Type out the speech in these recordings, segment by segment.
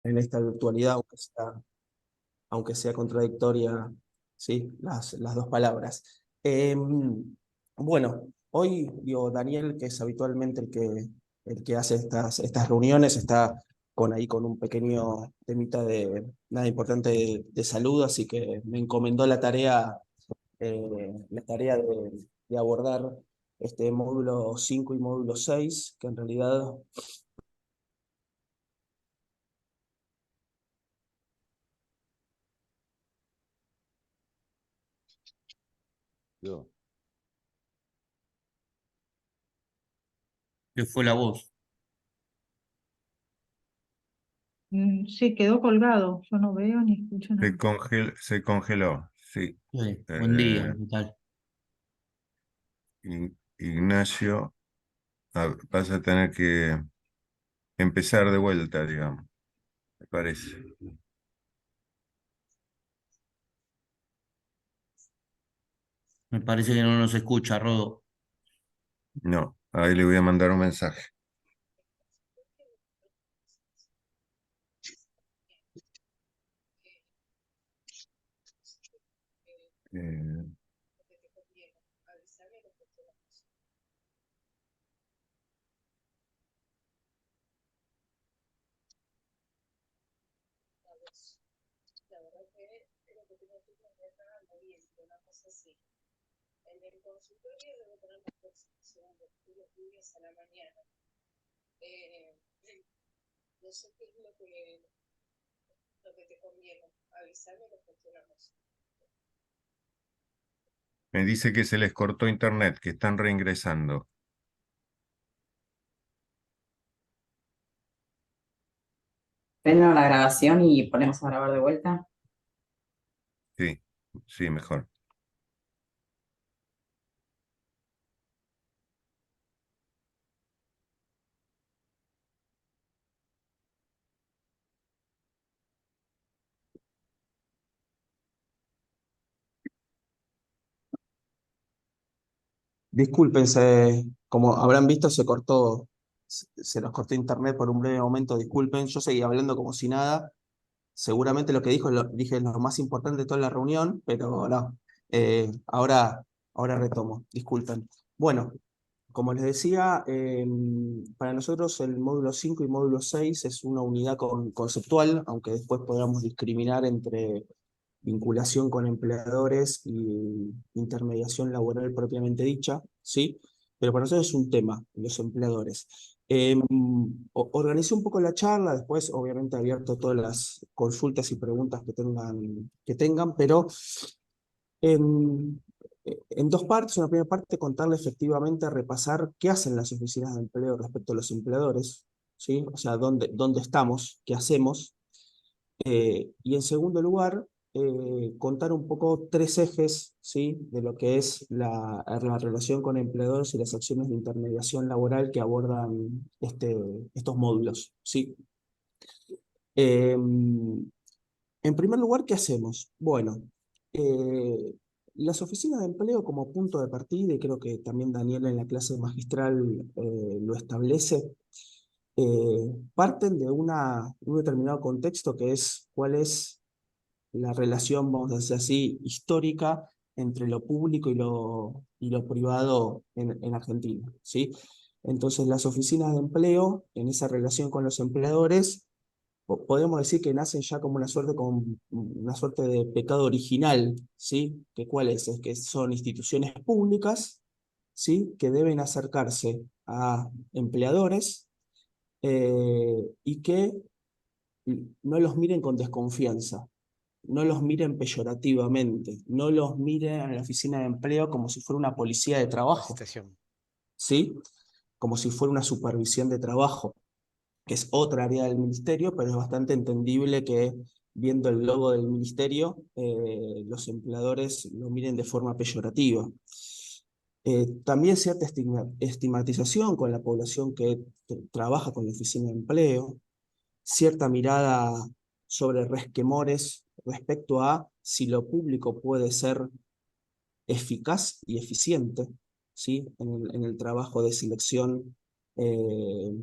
en esta virtualidad, aunque sea contradictoria, ¿sí? Las dos palabras. Bueno, hoy, digo, Daniel, que es habitualmente el que hace estas reuniones, está con un pequeño temita de nada importante de salud, así que me encomendó la tarea de abordar este módulo 5 y módulo 6 que en realidad. Yo. Que fue la voz. Sí, quedó colgado. Yo no veo ni escucho nada. Se congeló, sí. Sí, buen día, Eh, ¿qué tal? Ignacio, vas a tener que empezar de vuelta, digamos, me parece. Me parece que no nos escucha, Rodo. No, ahí le voy a mandar un mensaje. Eh, Me dice que se les cortó internet, que están reingresando. Prendo la grabación y ponemos a grabar de vuelta. Sí, sí, mejor. Discúlpense, como habrán visto, se nos cortó internet por un breve momento, disculpen, yo seguí hablando como si nada, seguramente lo que dije es lo más importante de toda la reunión, pero no, ahora retomo, disculpen. Bueno, como les decía, para nosotros el módulo 5 y módulo 6 es una unidad conceptual, aunque después podamos discriminar entre vinculación con empleadores y intermediación laboral propiamente dicha, ¿sí? Pero para nosotros es un tema, los empleadores. Organicé un poco la charla, después obviamente abierto a todas las consultas y preguntas que tengan, pero en, en dos partes. Una primera parte, contarle efectivamente, repasar qué hacen las oficinas de empleo respecto a los empleadores, ¿sí? O sea, dónde estamos, qué hacemos. Y en segundo lugar, contar un poco tres ejes, ¿sí? De lo que es la relación con empleadores y las acciones de intermediación laboral que abordan estos módulos, ¿sí? En primer lugar, ¿qué hacemos? Bueno, eh, las oficinas de empleo como punto de partida, y creo que también Daniel en la clase magistral lo establece, parten de un determinado contexto que es cuál es la relación, vamos a decir así, histórica entre lo público y lo privado en Argentina, ¿sí? Entonces, las oficinas de empleo, en esa relación con los empleadores, podemos decir que nacen ya como una suerte de pecado original, ¿sí? ¿Cuál es? Es que son instituciones públicas, ¿sí? Que deben acercarse a empleadores y que no los miren con desconfianza, no los miren peyorativamente, no los miren a la oficina de empleo como si fuera una policía de trabajo, ¿sí? Como si fuera una supervisión de trabajo, que es otra área del ministerio, pero es bastante entendible que viendo el logo del ministerio, los empleadores lo miren de forma peyorativa. También cierta estigmatización con la población que trabaja con la oficina de empleo, cierta mirada sobre resquemores respecto a si lo público puede ser eficaz y eficiente, ¿sí? En el trabajo de selección eh,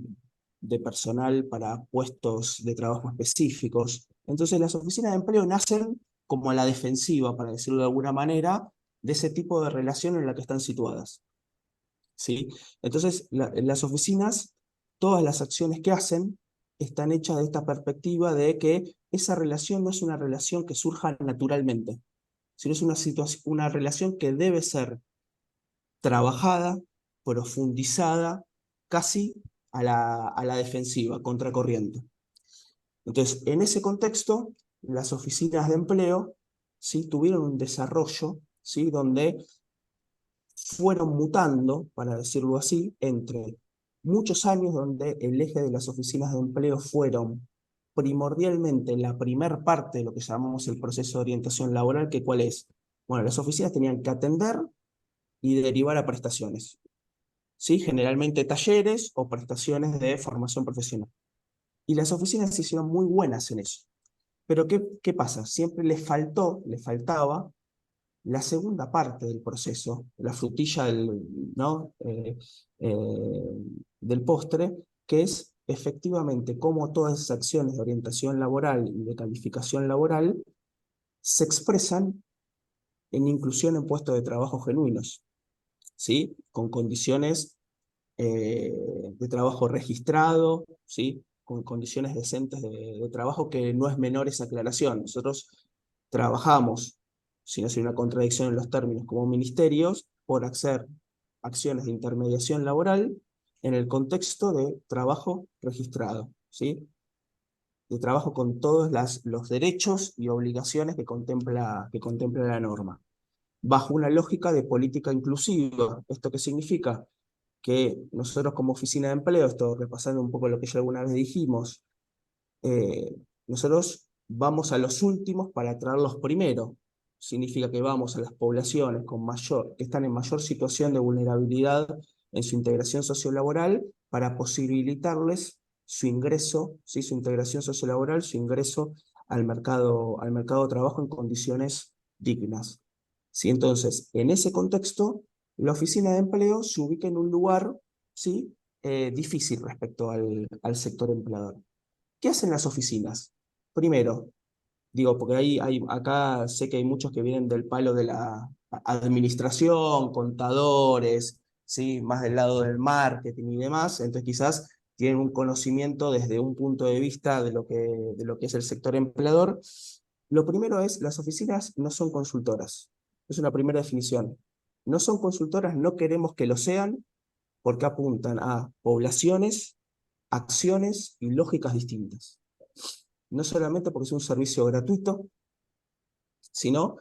de personal para puestos de trabajo específicos. Entonces las oficinas de empleo nacen como a la defensiva, para decirlo de alguna manera, de ese tipo de relación en la que están situadas. ¿Sí? Entonces las oficinas, todas las acciones que hacen, están hechas de esta perspectiva de que esa relación no es una relación que surja naturalmente, sino es una relación que debe ser trabajada, profundizada, casi a la defensiva, contracorriente. Entonces, en ese contexto, las oficinas de empleo, ¿sí?, tuvieron un desarrollo, ¿sí?, donde fueron mutando, para decirlo así, entre muchos años donde el eje de las oficinas de empleo fueron primordialmente la primer parte de lo que llamamos el proceso de orientación laboral, que ¿cuál es? Bueno, las oficinas tenían que atender y derivar a prestaciones, ¿sí? Generalmente talleres o prestaciones de formación profesional. Y las oficinas se hicieron muy buenas en eso. Pero ¿qué pasa? Siempre les faltaba la segunda parte del proceso, la frutilla ¿no? Del postre, que es efectivamente cómo todas esas acciones de orientación laboral y de calificación laboral se expresan en inclusión en puestos de trabajo genuinos, ¿sí? Con condiciones de trabajo registrado, ¿sí? Con condiciones decentes de trabajo, que no es menor esa aclaración. Nosotros trabajamos, si no sería una contradicción en los términos, como ministerios, por hacer acciones de intermediación laboral en el contexto de trabajo registrado, ¿sí? De trabajo con todos los derechos y obligaciones que contempla la norma, bajo una lógica de política inclusiva. ¿Esto qué significa? Que nosotros como oficina de empleo, esto repasando un poco lo que ya alguna vez dijimos, nosotros vamos a los últimos para traerlos primero. Significa que vamos a las poblaciones que están en mayor situación de vulnerabilidad en su integración sociolaboral para posibilitarles su ingreso, ¿sí?, su integración sociolaboral, su ingreso al mercado de trabajo en condiciones dignas. ¿Sí? Entonces, en ese contexto, la oficina de empleo se ubica en un lugar, ¿sí?, difícil respecto al sector empleador. ¿Qué hacen las oficinas? Primero, digo, porque acá sé que hay muchos que vienen del palo de la administración, contadores, ¿sí?, más del lado del marketing y demás, entonces quizás tienen un conocimiento desde un punto de vista de lo que es el sector empleador. Lo primero es, las oficinas no son consultoras. Es una primera definición. No son consultoras, no queremos que lo sean, porque apuntan a poblaciones, acciones y lógicas distintas. No solamente porque es un servicio gratuito, sino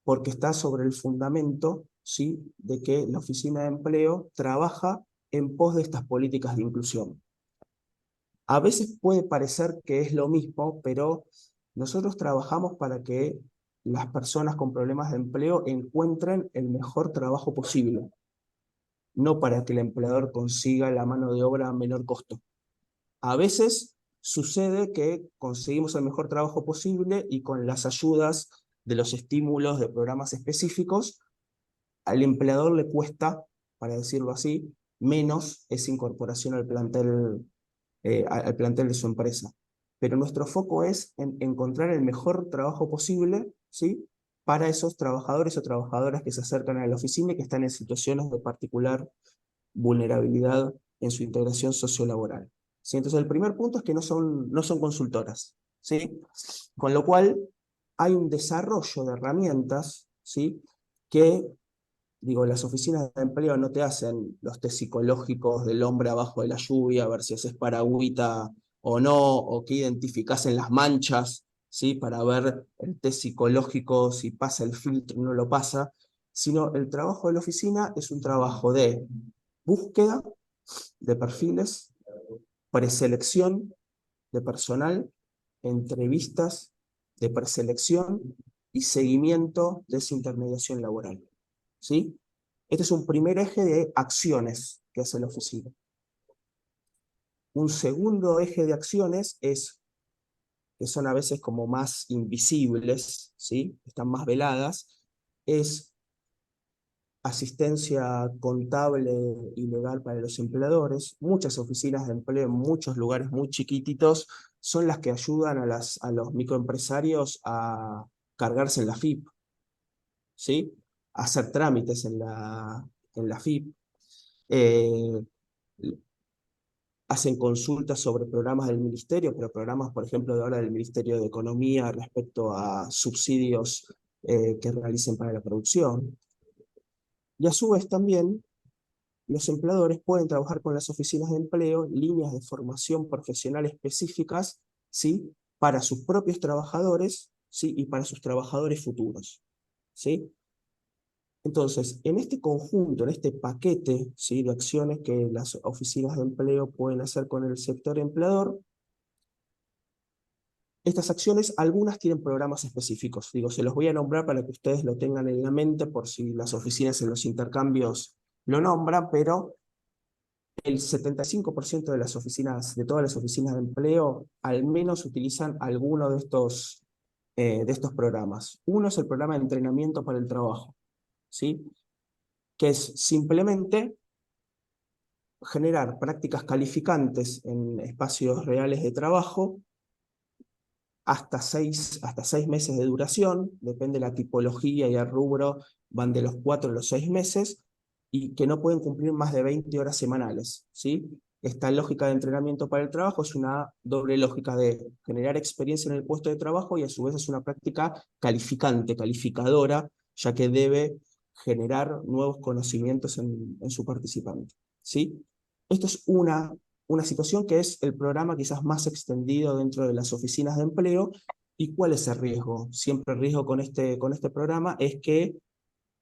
porque está sobre el fundamento, ¿sí?, de que la oficina de empleo trabaja en pos de estas políticas de inclusión. A veces puede parecer que es lo mismo, pero nosotros trabajamos para que las personas con problemas de empleo encuentren el mejor trabajo posible, no para que el empleador consiga la mano de obra a menor costo. A veces sucede que conseguimos el mejor trabajo posible y con las ayudas de los estímulos de programas específicos, al empleador le cuesta, para decirlo así, menos esa incorporación al plantel de su empresa. Pero nuestro foco es en encontrar el mejor trabajo posible, ¿sí?, para esos trabajadores o trabajadoras que se acercan a la oficina y que están en situaciones de particular vulnerabilidad en su integración sociolaboral. ¿Sí? Entonces el primer punto es que no son consultoras, ¿sí? Con lo cual hay un desarrollo de herramientas, ¿sí?, que, digo, las oficinas de empleo no te hacen los test psicológicos del hombre abajo de la lluvia, a ver si haces paragüita o no, o que identificás en las manchas, ¿sí?, para ver el test psicológico, si pasa el filtro o no lo pasa, sino el trabajo de la oficina es un trabajo de búsqueda de perfiles, preselección de personal, entrevistas de preselección y seguimiento de esa intermediación laboral, ¿sí? Este es un primer eje de acciones que hace la oficina. Un segundo eje de acciones que son a veces como más invisibles, ¿sí?, están más veladas, es asistencia contable y legal para los empleadores. Muchas oficinas de empleo en muchos lugares muy chiquititos son las que ayudan a los microempresarios a cargarse en la FIP, ¿sí? A hacer trámites en la FIP. Hacen consultas sobre programas del ministerio, pero programas, por ejemplo, de ahora del Ministerio de Economía respecto a subsidios que realicen para la producción. Y a su vez también los empleadores pueden trabajar con las oficinas de empleo líneas de formación profesional específicas, ¿sí? Para sus propios trabajadores, ¿sí? Y para sus trabajadores futuros, ¿sí? Entonces, en este conjunto, en este paquete, ¿sí? De acciones que las oficinas de empleo pueden hacer con el sector empleador, estas acciones, algunas tienen programas específicos. Digo, se los voy a nombrar para que ustedes lo tengan en la mente por si las oficinas en los intercambios lo nombran, pero el 75% de las oficinas, de todas las oficinas de empleo, al menos utilizan alguno de estos programas. Uno es el programa de entrenamiento para el trabajo, ¿sí? Que es simplemente generar prácticas calificantes en espacios reales de trabajo hasta seis meses de duración, depende de la tipología y el rubro, van de los 4 a los 6 meses, y que no pueden cumplir más de 20 horas semanales, ¿sí? Esta lógica de entrenamiento para el trabajo es una doble lógica de generar experiencia en el puesto de trabajo y a su vez es una práctica calificante, calificadora, ya que debe generar nuevos conocimientos en su participante, ¿sí? Esto es una situación que es el programa quizás más extendido dentro de las oficinas de empleo. ¿Y cuál es el riesgo? Siempre el riesgo con este programa es que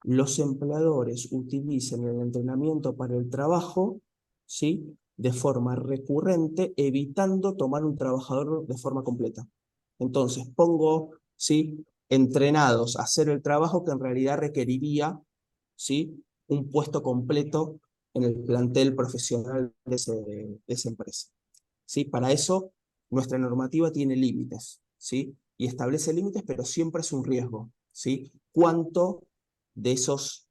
los empleadores utilicen el entrenamiento para el trabajo, ¿sí? De forma recurrente, evitando tomar un trabajador de forma completa. Entonces pongo, ¿sí? Entrenados a hacer el trabajo que en realidad requeriría, ¿sí? Un puesto completo en el plantel profesional de esa empresa, ¿sí? Para eso, nuestra normativa tiene límites, ¿sí? Y establece límites, pero siempre es un riesgo, ¿sí? ¿Cuánto de esos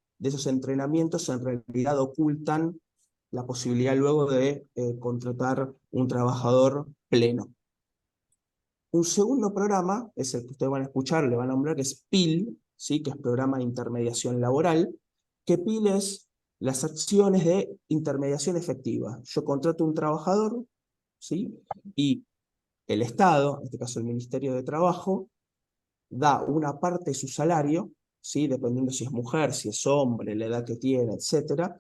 entrenamientos en realidad ocultan la posibilidad luego de contratar un trabajador pleno? Un segundo programa es el que ustedes van a escuchar, le van a nombrar, que es PIL, ¿sí? Que es Programa de Intermediación Laboral, que PIL es las acciones de intermediación efectiva. Yo contrato un trabajador, ¿sí? Y el Estado, en este caso el Ministerio de Trabajo, da una parte de su salario, ¿sí? Dependiendo si es mujer, si es hombre, la edad que tiene, etcétera,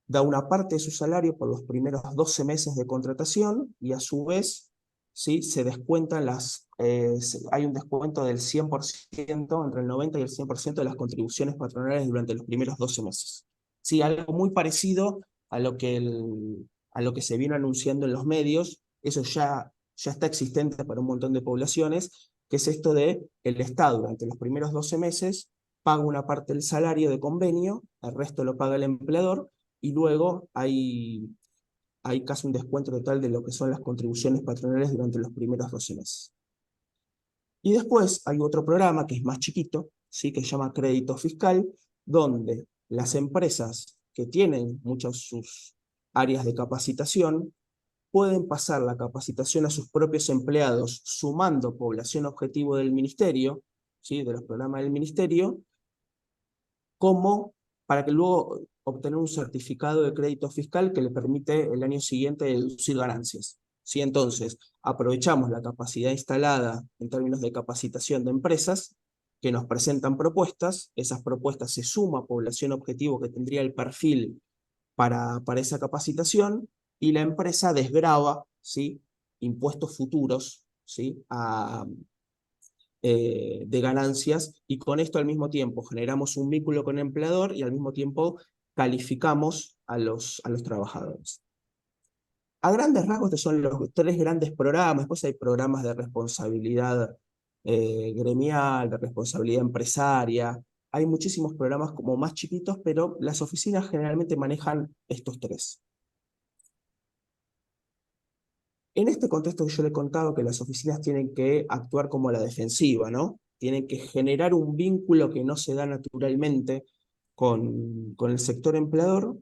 da una parte de su salario por los primeros 12 meses de contratación y a su vez, ¿sí? Se descuentan hay un descuento del 100%, entre el 90 y el 100% de las contribuciones patronales durante los primeros 12 meses. Sí, algo muy parecido a lo que se vino anunciando en los medios. Eso ya está existente para un montón de poblaciones, que es esto de el Estado durante los primeros 12 meses paga una parte del salario de convenio, el resto lo paga el empleador, y luego hay casi un descuento total de lo que son las contribuciones patronales durante los primeros 12 meses. Y después hay otro programa que es más chiquito, ¿sí? Que se llama Crédito Fiscal, donde las empresas que tienen muchas sus áreas de capacitación pueden pasar la capacitación a sus propios empleados sumando población objetivo del ministerio, ¿sí? De los programas del ministerio, como para que luego obtener un certificado de crédito fiscal que le permite el año siguiente deducir ganancias, ¿sí? Entonces, aprovechamos la capacidad instalada en términos de capacitación de empresas que nos presentan propuestas, esas propuestas se suma a población objetivo que tendría el perfil para esa capacitación, y la empresa desgrava, ¿sí? Impuestos futuros, ¿sí? De ganancias, y con esto al mismo tiempo generamos un vínculo con el empleador y al mismo tiempo calificamos a los trabajadores. A grandes rasgos estos son los 3 grandes programas. Después hay programas de responsabilidad gremial, de responsabilidad empresaria. Hay muchísimos programas como más chiquitos, pero las oficinas generalmente manejan estos 3. En este contexto que yo le he contado, que las oficinas tienen que actuar como a la defensiva, ¿no? Tienen que generar un vínculo que no se da naturalmente con el sector empleador,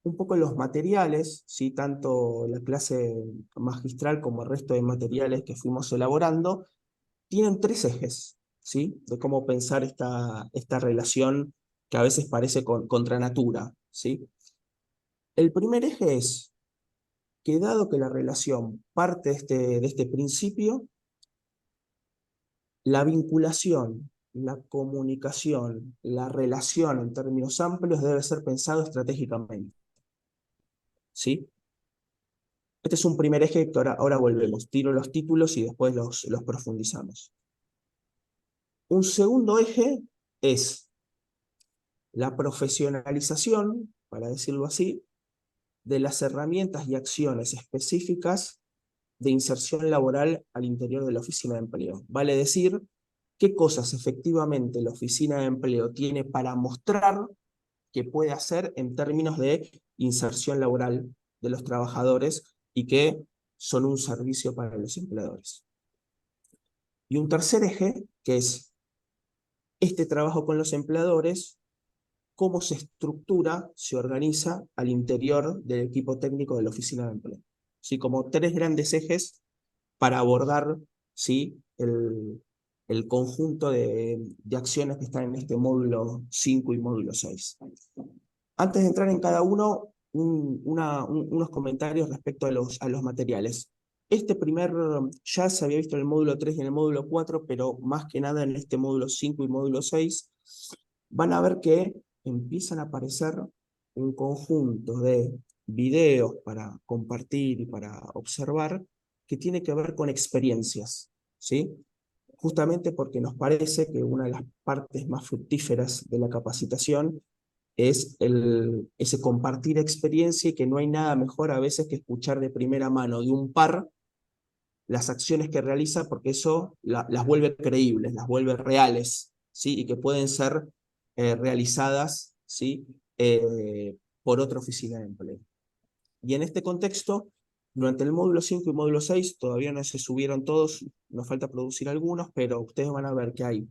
un poco los materiales, ¿sí? Tanto la clase magistral como el resto de materiales que fuimos elaborando, tienen tres ejes, ¿sí? De cómo pensar esta relación que a veces parece contra natura, ¿sí? El primer eje es que dado que la relación parte de este principio, la vinculación, la comunicación, la relación en términos amplios debe ser pensado estratégicamente, ¿sí? Este es un primer eje que ahora volvemos. Tiro los títulos y después los profundizamos. Un segundo eje es la profesionalización, para decirlo así, de las herramientas y acciones específicas de inserción laboral al interior de la oficina de empleo. Vale decir, qué cosas efectivamente la oficina de empleo tiene para mostrar que puede hacer en términos de inserción laboral de los trabajadores y que son un servicio para los empleadores. Y un tercer eje, que es este trabajo con los empleadores, cómo se estructura, se organiza al interior del equipo técnico de la oficina de empleo. ¿Sí? Como tres grandes ejes para abordar, ¿sí? el conjunto de acciones que están en este módulo 5 y módulo 6. Antes de entrar en cada uno, unos comentarios respecto a los materiales. Este ya se había visto en el módulo 3 y en el módulo 4, pero más que nada en este módulo 5 y módulo 6, van a ver que empiezan a aparecer un conjunto de videos para compartir y para observar que tiene que ver con experiencias, ¿sí? Justamente porque nos parece que una de las partes más fructíferas de la capacitación es ese compartir experiencia, y que no hay nada mejor a veces que escuchar de primera mano de un par las acciones que realiza, porque eso las vuelve creíbles, las vuelve reales, ¿sí? Y que pueden ser realizadas, ¿sí? Por otra oficina de empleo. Y en este contexto, durante el módulo 5 y módulo 6, todavía no se subieron todos, nos falta producir algunos, pero ustedes van a ver que hay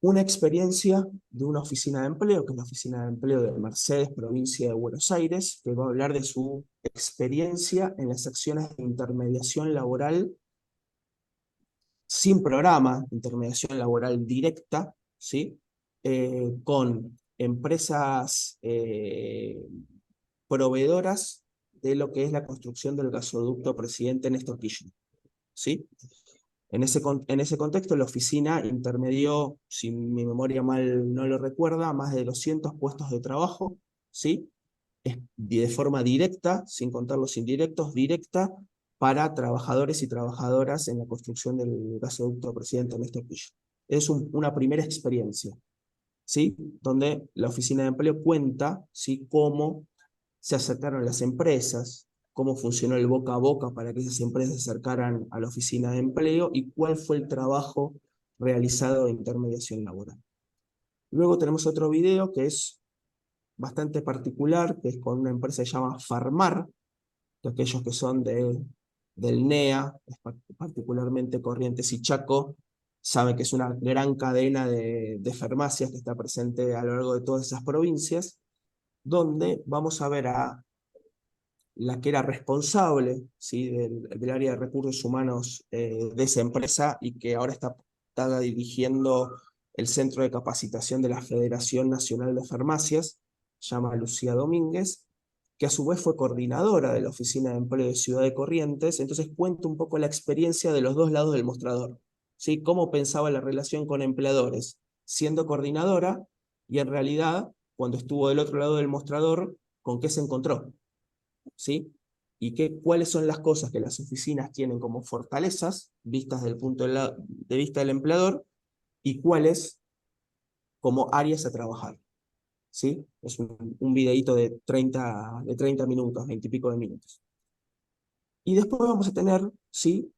una experiencia de una oficina de empleo, que es la oficina de empleo de Mercedes, provincia de Buenos Aires, que va a hablar de su experiencia en las acciones de intermediación laboral sin programa, intermediación laboral directa, ¿sí? Con empresas proveedoras de lo que es la construcción del gasoducto Presidente Néstor Kirchner, ¿sí? En ese contexto, la oficina intermedió, si mi memoria mal no lo recuerda, más de 200 puestos de trabajo, ¿sí? De forma directa, sin contar los indirectos, directa, para trabajadores y trabajadoras en la construcción del gasoducto Presidente Néstor Kirchner. Es una primera experiencia, ¿sí? Donde la oficina de empleo cuenta, ¿sí? Cómo se acercaron las empresas, cómo funcionó el boca a boca para que esas empresas se acercaran a la oficina de empleo y cuál fue el trabajo realizado de intermediación laboral. Luego tenemos otro video que es bastante particular, que es con una empresa que se llama Farmar, que aquellos que son del NEA, particularmente Corrientes y Chaco, saben que es una gran cadena de farmacias que está presente a lo largo de todas esas provincias, donde vamos a ver a la que era responsable, ¿sí? del área de recursos humanos de esa empresa, y que ahora está dirigiendo el centro de capacitación de la Federación Nacional de Farmacias, se llama Lucía Domínguez, que a su vez fue coordinadora de la Oficina de Empleo de Ciudad de Corrientes. Entonces cuenta un poco la experiencia de los dos lados del mostrador, ¿sí? Cómo pensaba la relación con empleadores siendo coordinadora, y en realidad, cuando estuvo del otro lado del mostrador, con qué se encontró, ¿sí? Y cuáles son las cosas que las oficinas tienen como fortalezas, vistas desde el punto de vista del empleador, y cuáles como áreas a trabajar, ¿sí? Es un videíto de 30 minutos, 20 y pico de minutos. Y después vamos a tener, ¿sí?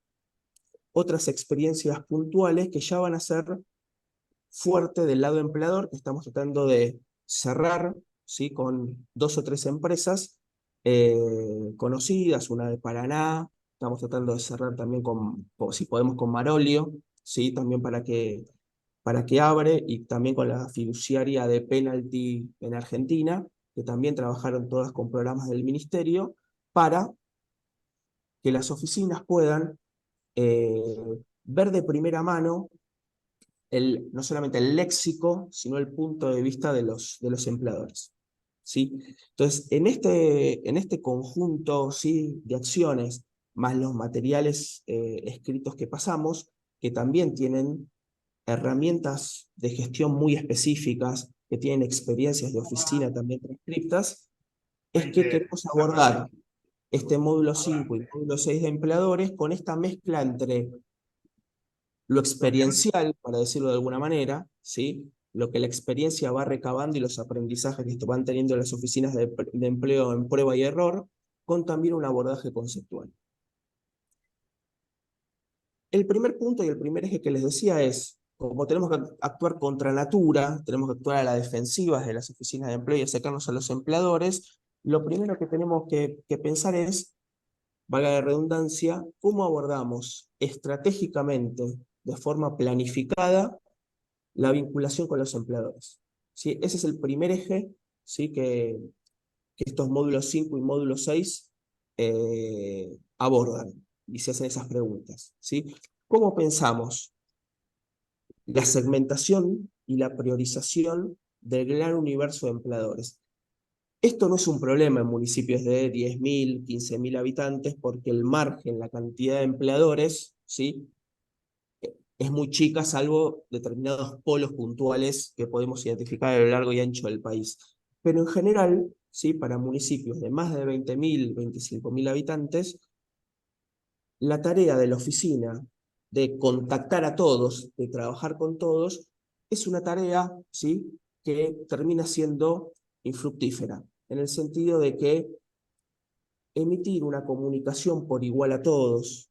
Otras experiencias puntuales que ya van a ser fuerte del lado empleador, que estamos tratando de cerrar, ¿sí? Con 2 o 3 empresas conocidas, una de Paraná, estamos tratando de cerrar también si podemos, con Marolio, ¿sí? También para para que abre, y también con la fiduciaria de Penalty en Argentina, que también trabajaron todas con programas del ministerio, para que las oficinas puedan ver de primera mano no solamente el léxico, sino el punto de vista de los empleadores. ¿Sí? Entonces, en este conjunto, ¿sí?, de acciones, más los materiales escritos que pasamos, que también tienen herramientas de gestión muy específicas, que tienen experiencias de oficina también transcriptas, es que queremos abordar este módulo 5 y módulo 6 de empleadores con esta mezcla entre lo experiencial, para decirlo de alguna manera, ¿sí?, lo que la experiencia va recabando y los aprendizajes que van teniendo las oficinas de empleo en prueba y error, con también un abordaje conceptual. El primer punto y el primer eje que les decía es, como tenemos que actuar contra natura, tenemos que actuar a la defensiva de las oficinas de empleo y acercarnos a los empleadores, lo primero que tenemos que pensar es, valga la redundancia, cómo abordamos estratégicamente, de forma planificada, la vinculación con los empleadores. ¿Sí? Ese es el primer eje, ¿sí?, que estos módulos 5 y módulo 6 abordan y se hacen esas preguntas. ¿Sí? ¿Cómo pensamos la segmentación y la priorización del gran universo de empleadores? Esto no es un problema en municipios de 10.000, 15.000 habitantes, porque el margen, la cantidad de empleadores, ¿sí?, es muy chica, salvo determinados polos puntuales que podemos identificar a lo largo y ancho del país. Pero en general, ¿sí?, para municipios de más de 20.000, 25.000 habitantes, la tarea de la oficina de contactar a todos, de trabajar con todos, es una tarea, ¿sí?, que termina siendo infructífera, en el sentido de que emitir una comunicación por igual a todos,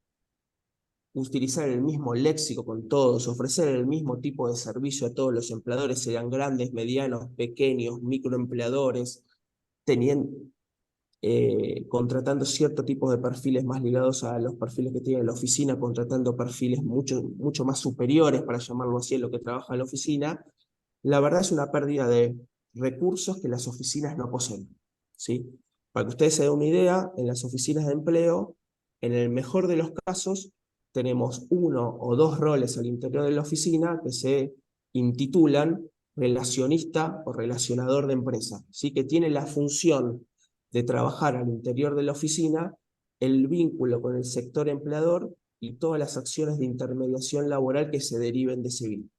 utilizar el mismo léxico con todos, ofrecer el mismo tipo de servicio a todos los empleadores, sean grandes, medianos, pequeños, microempleadores, contratando cierto tipo de perfiles más ligados a los perfiles que tiene la oficina, contratando perfiles mucho más superiores, para llamarlo así, en lo que trabaja la oficina, la verdad es una pérdida de recursos que las oficinas no poseen. ¿Sí? Para que ustedes se den una idea, en las oficinas de empleo, en el mejor de los casos, tenemos 1 o 2 roles al interior de la oficina que se intitulan relacionista o relacionador de empresa, ¿sí?, que tiene la función de trabajar al interior de la oficina el vínculo con el sector empleador y todas las acciones de intermediación laboral que se deriven de ese vínculo.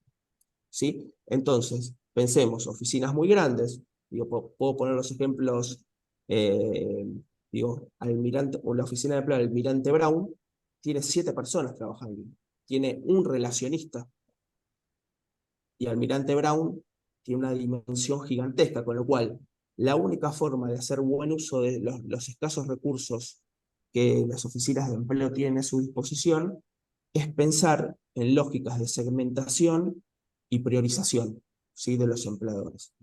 ¿Sí? Entonces, pensemos, oficinas muy grandes, digo, puedo poner los ejemplos, digo, Almirante, o la oficina de empleo Almirante Brown, tiene 7 personas trabajando, tiene un relacionista, y Almirante Brown tiene una dimensión gigantesca, con lo cual la única forma de hacer buen uso de los escasos recursos que las oficinas de empleo tienen a su disposición es pensar en lógicas de segmentación y priorización, ¿sí?, de los empleadores.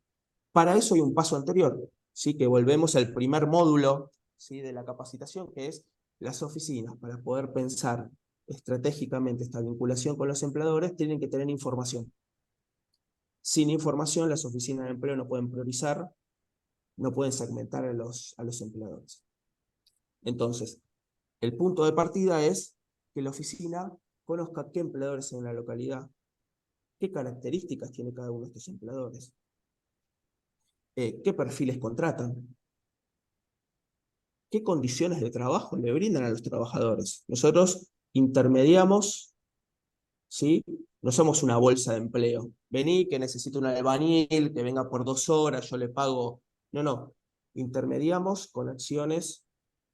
Para eso hay un paso anterior, ¿sí?, que volvemos al primer módulo, ¿sí?, de la capacitación, que es las oficinas, para poder pensar estratégicamente esta vinculación con los empleadores, tienen que tener información. Sin información, las oficinas de empleo no pueden priorizar, no pueden segmentar a los empleadores. Entonces, el punto de partida es que la oficina conozca qué empleadores hay en la localidad, qué características tiene cada uno de estos empleadores, qué perfiles contratan, qué condiciones de trabajo le brindan a los trabajadores. Nosotros intermediamos, ¿sí? No somos una bolsa de empleo. Vení, que necesito un albañil, que venga por 2 horas, yo le pago. No, no. Intermediamos con acciones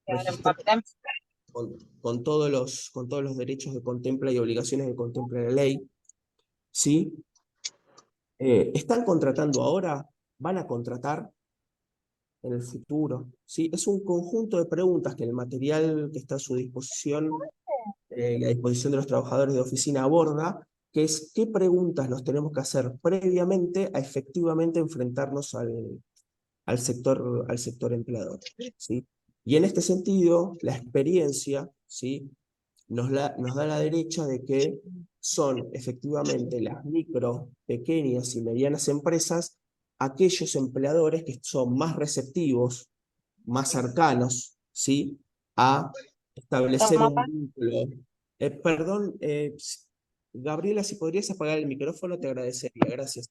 registradas, con todos los derechos que contempla y obligaciones que contempla la ley. ¿Sí? ¿Están contratando ahora? ¿Van a contratar en el futuro? ¿Sí? Es un conjunto de preguntas que el material que está a su disposición, y a disposición de los trabajadores de oficina aborda, que es qué preguntas nos tenemos que hacer previamente a efectivamente enfrentarnos al sector empleador. ¿Sí? Y en este sentido, la experiencia, ¿sí?, nos da la derecha de que son efectivamente las micro, pequeñas y medianas empresas, aquellos empleadores que son más receptivos, más cercanos, ¿sí? A establecer un vínculo. Perdón, Gabriela, si podrías apagar el micrófono, te agradecería, gracias.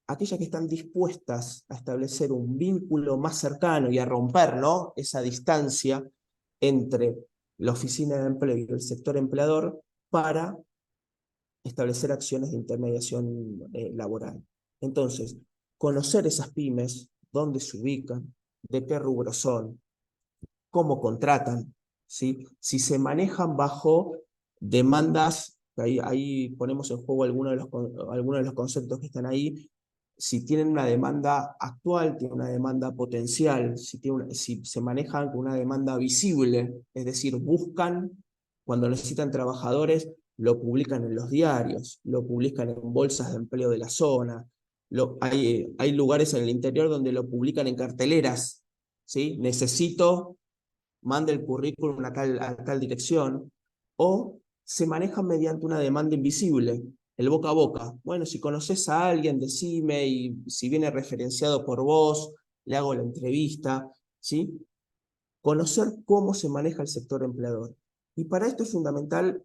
Aquellas que están dispuestas a establecer un vínculo más cercano y a romper, ¿no?, esa distancia entre la oficina de empleo y el sector empleador para establecer acciones de intermediación laboral. Entonces, conocer esas pymes, dónde se ubican, de qué rubro son, cómo contratan, ¿sí? Si se manejan bajo demandas, ahí ponemos en juego algunos de los conceptos que están ahí, si tienen una demanda actual, tienen una demanda potencial, si se manejan con una demanda visible, es decir, buscan, cuando necesitan trabajadores, lo publican en los diarios, lo publican en bolsas de empleo de la zona, hay lugares en el interior donde lo publican en carteleras, ¿sí? Necesito, mande el currículum a tal dirección, o se manejan mediante una demanda invisible, el boca a boca. Bueno, si conoces a alguien, decime, y si viene referenciado por vos, le hago la entrevista, ¿sí? Conocer cómo se maneja el sector empleador. Y para esto es fundamental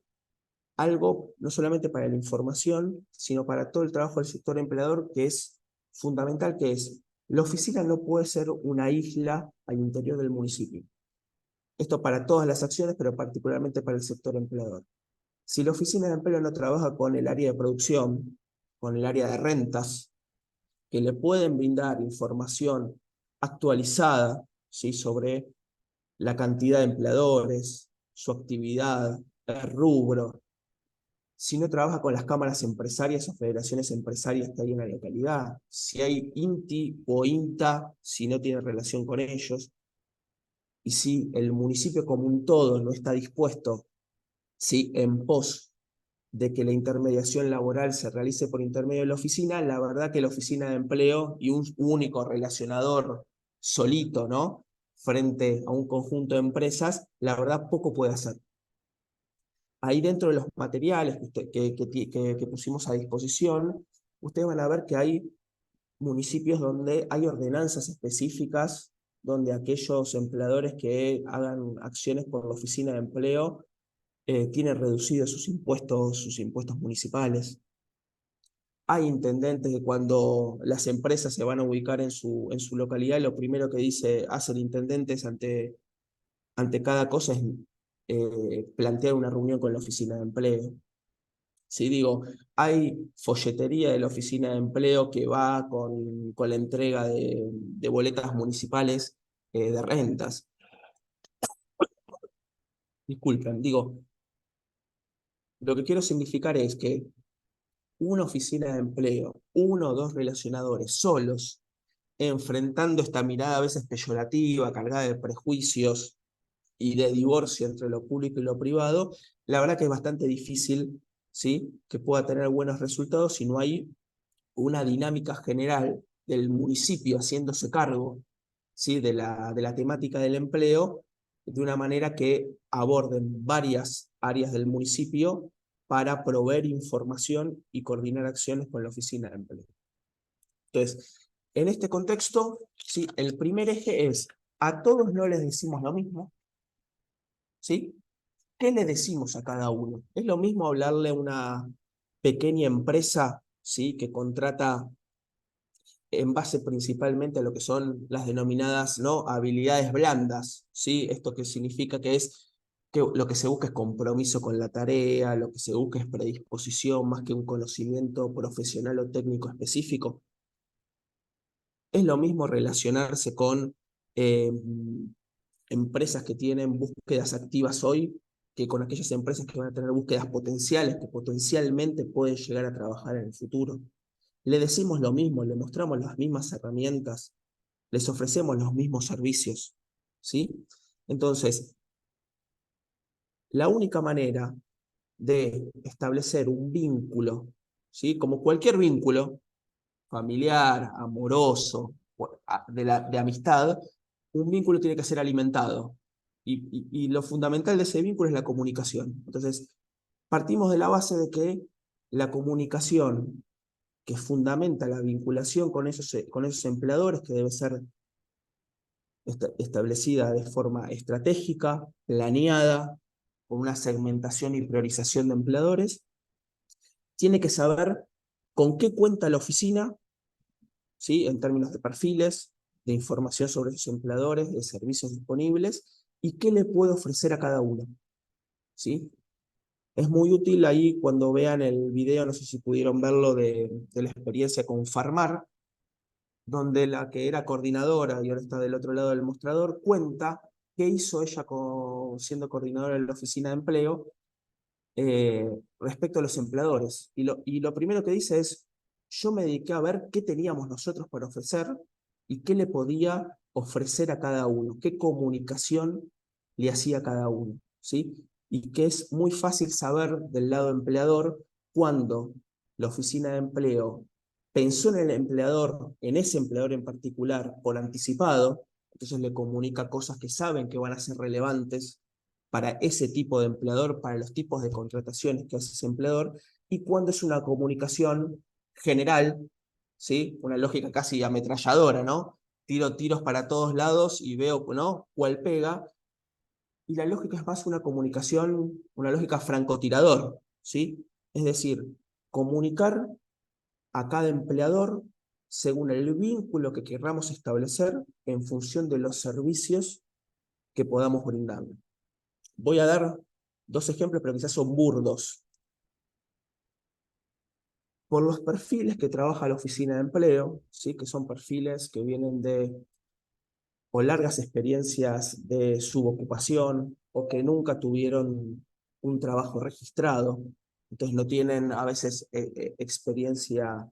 algo, no solamente para la información, sino para todo el trabajo del sector empleador, que es fundamental, que es, la oficina no puede ser una isla al interior del municipio. Esto para todas las acciones, pero particularmente para el sector empleador. Si la oficina de empleo no trabaja con el área de producción, con el área de rentas, que le pueden brindar información actualizada, ¿sí?, sobre la cantidad de empleadores, su actividad, el rubro, si no trabaja con las cámaras empresarias o federaciones empresarias que hay en la localidad, si hay INTI o INTA, si no tiene relación con ellos, y si el municipio como un todo no está dispuesto, ¿sí?, en pos de que la intermediación laboral se realice por intermedio de la oficina, la verdad que la oficina de empleo y un único relacionador solito, ¿no?, frente a un conjunto de empresas, la verdad poco puede hacer. Ahí dentro de los materiales que pusimos a disposición, ustedes van a ver que hay municipios donde hay ordenanzas específicas, donde aquellos empleadores que hagan acciones por la oficina de empleo tienen reducidos sus impuestos municipales. Hay intendentes que cuando las empresas se van a ubicar en su localidad, lo primero que hace el intendente es ante cada cosa es plantear una reunión con la oficina de empleo. ¿Sí? Digo, hay folletería de la oficina de empleo que va con la entrega de boletas municipales de rentas. Disculpen, digo, lo que quiero significar es que una oficina de empleo, uno o dos relacionadores solos, enfrentando esta mirada a veces peyorativa, cargada de prejuicios y de divorcio entre lo público y lo privado, la verdad que es bastante difícil, ¿sí?, que pueda tener buenos resultados si no hay una dinámica general del municipio haciéndose cargo, ¿sí?, de la temática del empleo, de una manera que aborden varias áreas del municipio para proveer información y coordinar acciones con la oficina de empleo. Entonces, en este contexto, ¿sí?, el primer eje es, a todos no les decimos lo mismo, ¿sí? ¿Qué le decimos a cada uno? Es lo mismo hablarle a una pequeña empresa, ¿sí?, que contrata en base principalmente a lo que son las denominadas, ¿no?, habilidades blandas, ¿sí? Esto que significa que es que lo que se busca es compromiso con la tarea, lo que se busca es predisposición más que un conocimiento profesional o técnico específico. Es lo mismo relacionarse con empresas que tienen búsquedas activas hoy que con aquellas empresas que van a tener búsquedas potenciales, que potencialmente pueden llegar a trabajar en el futuro. Le decimos lo mismo, le mostramos las mismas herramientas, les ofrecemos los mismos servicios, ¿sí? Entonces, la única manera de establecer un vínculo, ¿sí?, como cualquier vínculo, familiar, amoroso, de amistad, un vínculo tiene que ser alimentado. y lo fundamental de ese vínculo es la comunicación. Entonces, partimos de la base de que la comunicación que fundamenta la vinculación con esos empleadores, que debe ser establecida de forma estratégica, planeada, con una segmentación y priorización de empleadores, tiene que saber con qué cuenta la oficina, ¿sí? En términos de perfiles, de información sobre sus empleadores, de servicios disponibles, y qué le puede ofrecer a cada uno, ¿sí? Es muy útil ahí cuando vean el video, no sé si pudieron verlo, de la experiencia con Farmar, donde la que era coordinadora y ahora está del otro lado del mostrador, cuenta qué hizo ella siendo coordinadora de la oficina de empleo respecto a los empleadores. Y lo primero que dice es, yo me dediqué a ver qué teníamos nosotros para ofrecer y qué le podía ofrecer a cada uno, qué comunicación le hacía a cada uno, ¿sí? Y que es muy fácil saber del lado empleador cuando la oficina de empleo pensó en el empleador, en ese empleador en particular, por anticipado, entonces le comunica cosas que saben que van a ser relevantes para ese tipo de empleador, para los tipos de contrataciones que hace ese empleador, y cuando es una comunicación general, ¿sí? Una lógica casi ametralladora, ¿no? Tiro tiros para todos lados y veo, ¿no?, cuál pega, y la lógica es más una comunicación, una lógica francotirador, ¿sí? Es decir, comunicar a cada empleador según el vínculo que querramos establecer en función de los servicios que podamos brindarle. Voy a dar dos ejemplos, pero quizás son burdos. Por los perfiles que trabaja la oficina de empleo, ¿sí? Que son perfiles que vienen de o largas experiencias de subocupación o que nunca tuvieron un trabajo registrado, entonces no tienen a veces experiencia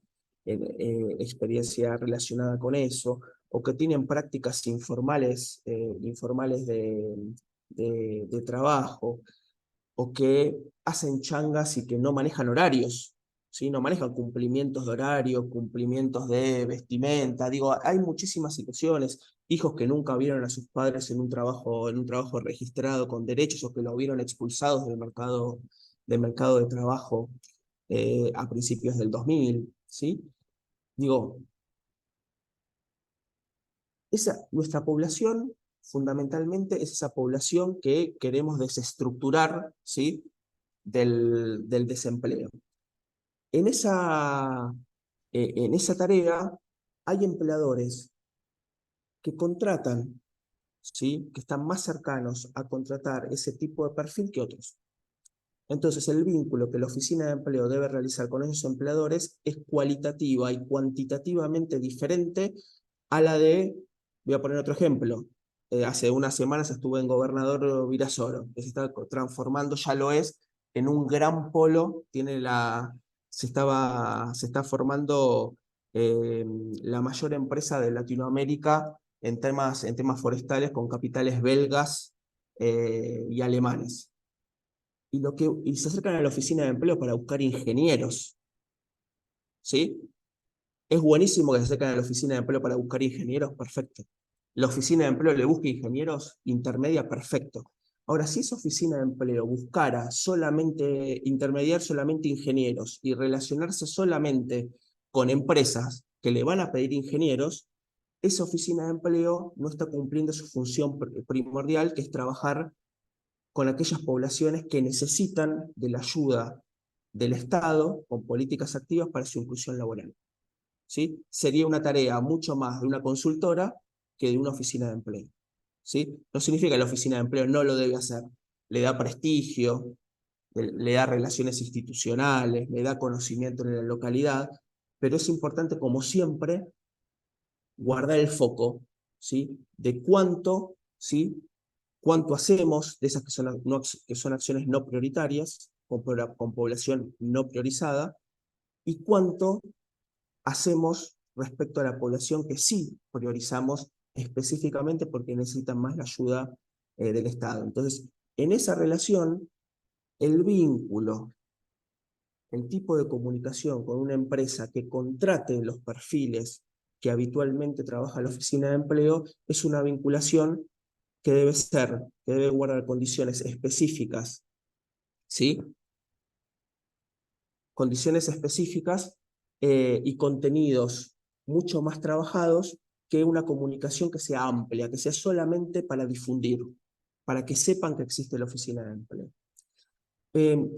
relacionada con eso, o que tienen prácticas informales de trabajo, o que hacen changas y que no manejan horarios, ¿sí? No manejan cumplimientos de horario, cumplimientos de vestimenta. Digo, hay muchísimas situaciones, hijos que nunca vieron a sus padres en un trabajo registrado con derechos o que lo vieron expulsados del mercado de trabajo a principios del 2000, ¿sí? Digo, nuestra población fundamentalmente es esa población que queremos desestructurar, ¿sí?, del desempleo. En esa tarea hay empleadores que contratan, ¿sí?, que están más cercanos a contratar ese tipo de perfil que otros. Entonces, el vínculo que la oficina de empleo debe realizar con esos empleadores es cualitativa y cuantitativamente diferente a la de, voy a poner otro ejemplo, hace unas semanas estuve en Gobernador Virasoro, que se está transformando, ya lo es, en un gran polo, se está formando la mayor empresa de Latinoamérica en temas forestales con capitales belgas y alemanes. Y se acercan a la oficina de empleo para buscar ingenieros, ¿sí? Es buenísimo que se acerquen a la oficina de empleo para buscar ingenieros, perfecto. La oficina de empleo le busca ingenieros, intermedia, perfecto. Ahora, si esa oficina de empleo buscara intermediar solamente ingenieros y relacionarse solamente con empresas que le van a pedir ingenieros, esa oficina de empleo no está cumpliendo su función primordial, que es trabajar con aquellas poblaciones que necesitan de la ayuda del Estado con políticas activas para su inclusión laboral, ¿sí? Sería una tarea mucho más de una consultora que de una oficina de empleo, ¿sí? No significa que la oficina de empleo no lo debe hacer, le da prestigio, le da relaciones institucionales, le da conocimiento en la localidad, pero es importante, como siempre, guardar el foco, ¿sí?, de cuánto, ¿sí?, cuánto hacemos de esas que son acciones no prioritarias, con población no priorizada, y cuánto hacemos respecto a la población que sí priorizamos específicamente porque necesitan más la ayuda del Estado. Entonces, en esa relación, el vínculo, el tipo de comunicación con una empresa que contrate los perfiles que habitualmente trabaja la oficina de empleo, es una vinculación que debe guardar condiciones específicas, ¿sí? Condiciones específicas y contenidos mucho más trabajados que una comunicación que sea amplia, que sea solamente para difundir, para que sepan que existe la oficina de empleo.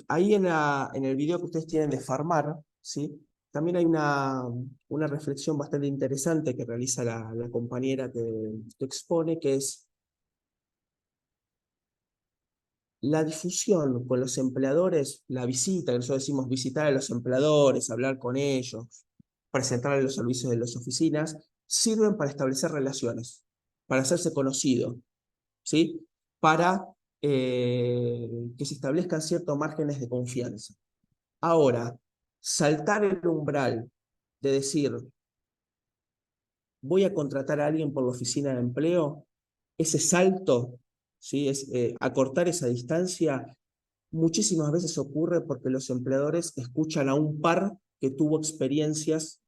Ahí en el video que ustedes tienen de Farmar, ¿sí? También hay una reflexión bastante interesante que realiza la compañera que expone, que es la difusión con los empleadores, la visita, que nosotros decimos visitar a los empleadores, hablar con ellos, presentarles los servicios de las oficinas, sirven para establecer relaciones, para hacerse conocido, ¿sí? Para que se establezcan ciertos márgenes de confianza. Ahora, saltar el umbral de decir, voy a contratar a alguien por la oficina de empleo, ese salto, ¿sí? Acortar esa distancia, muchísimas veces ocurre porque los empleadores escuchan a un par que tuvo experiencias,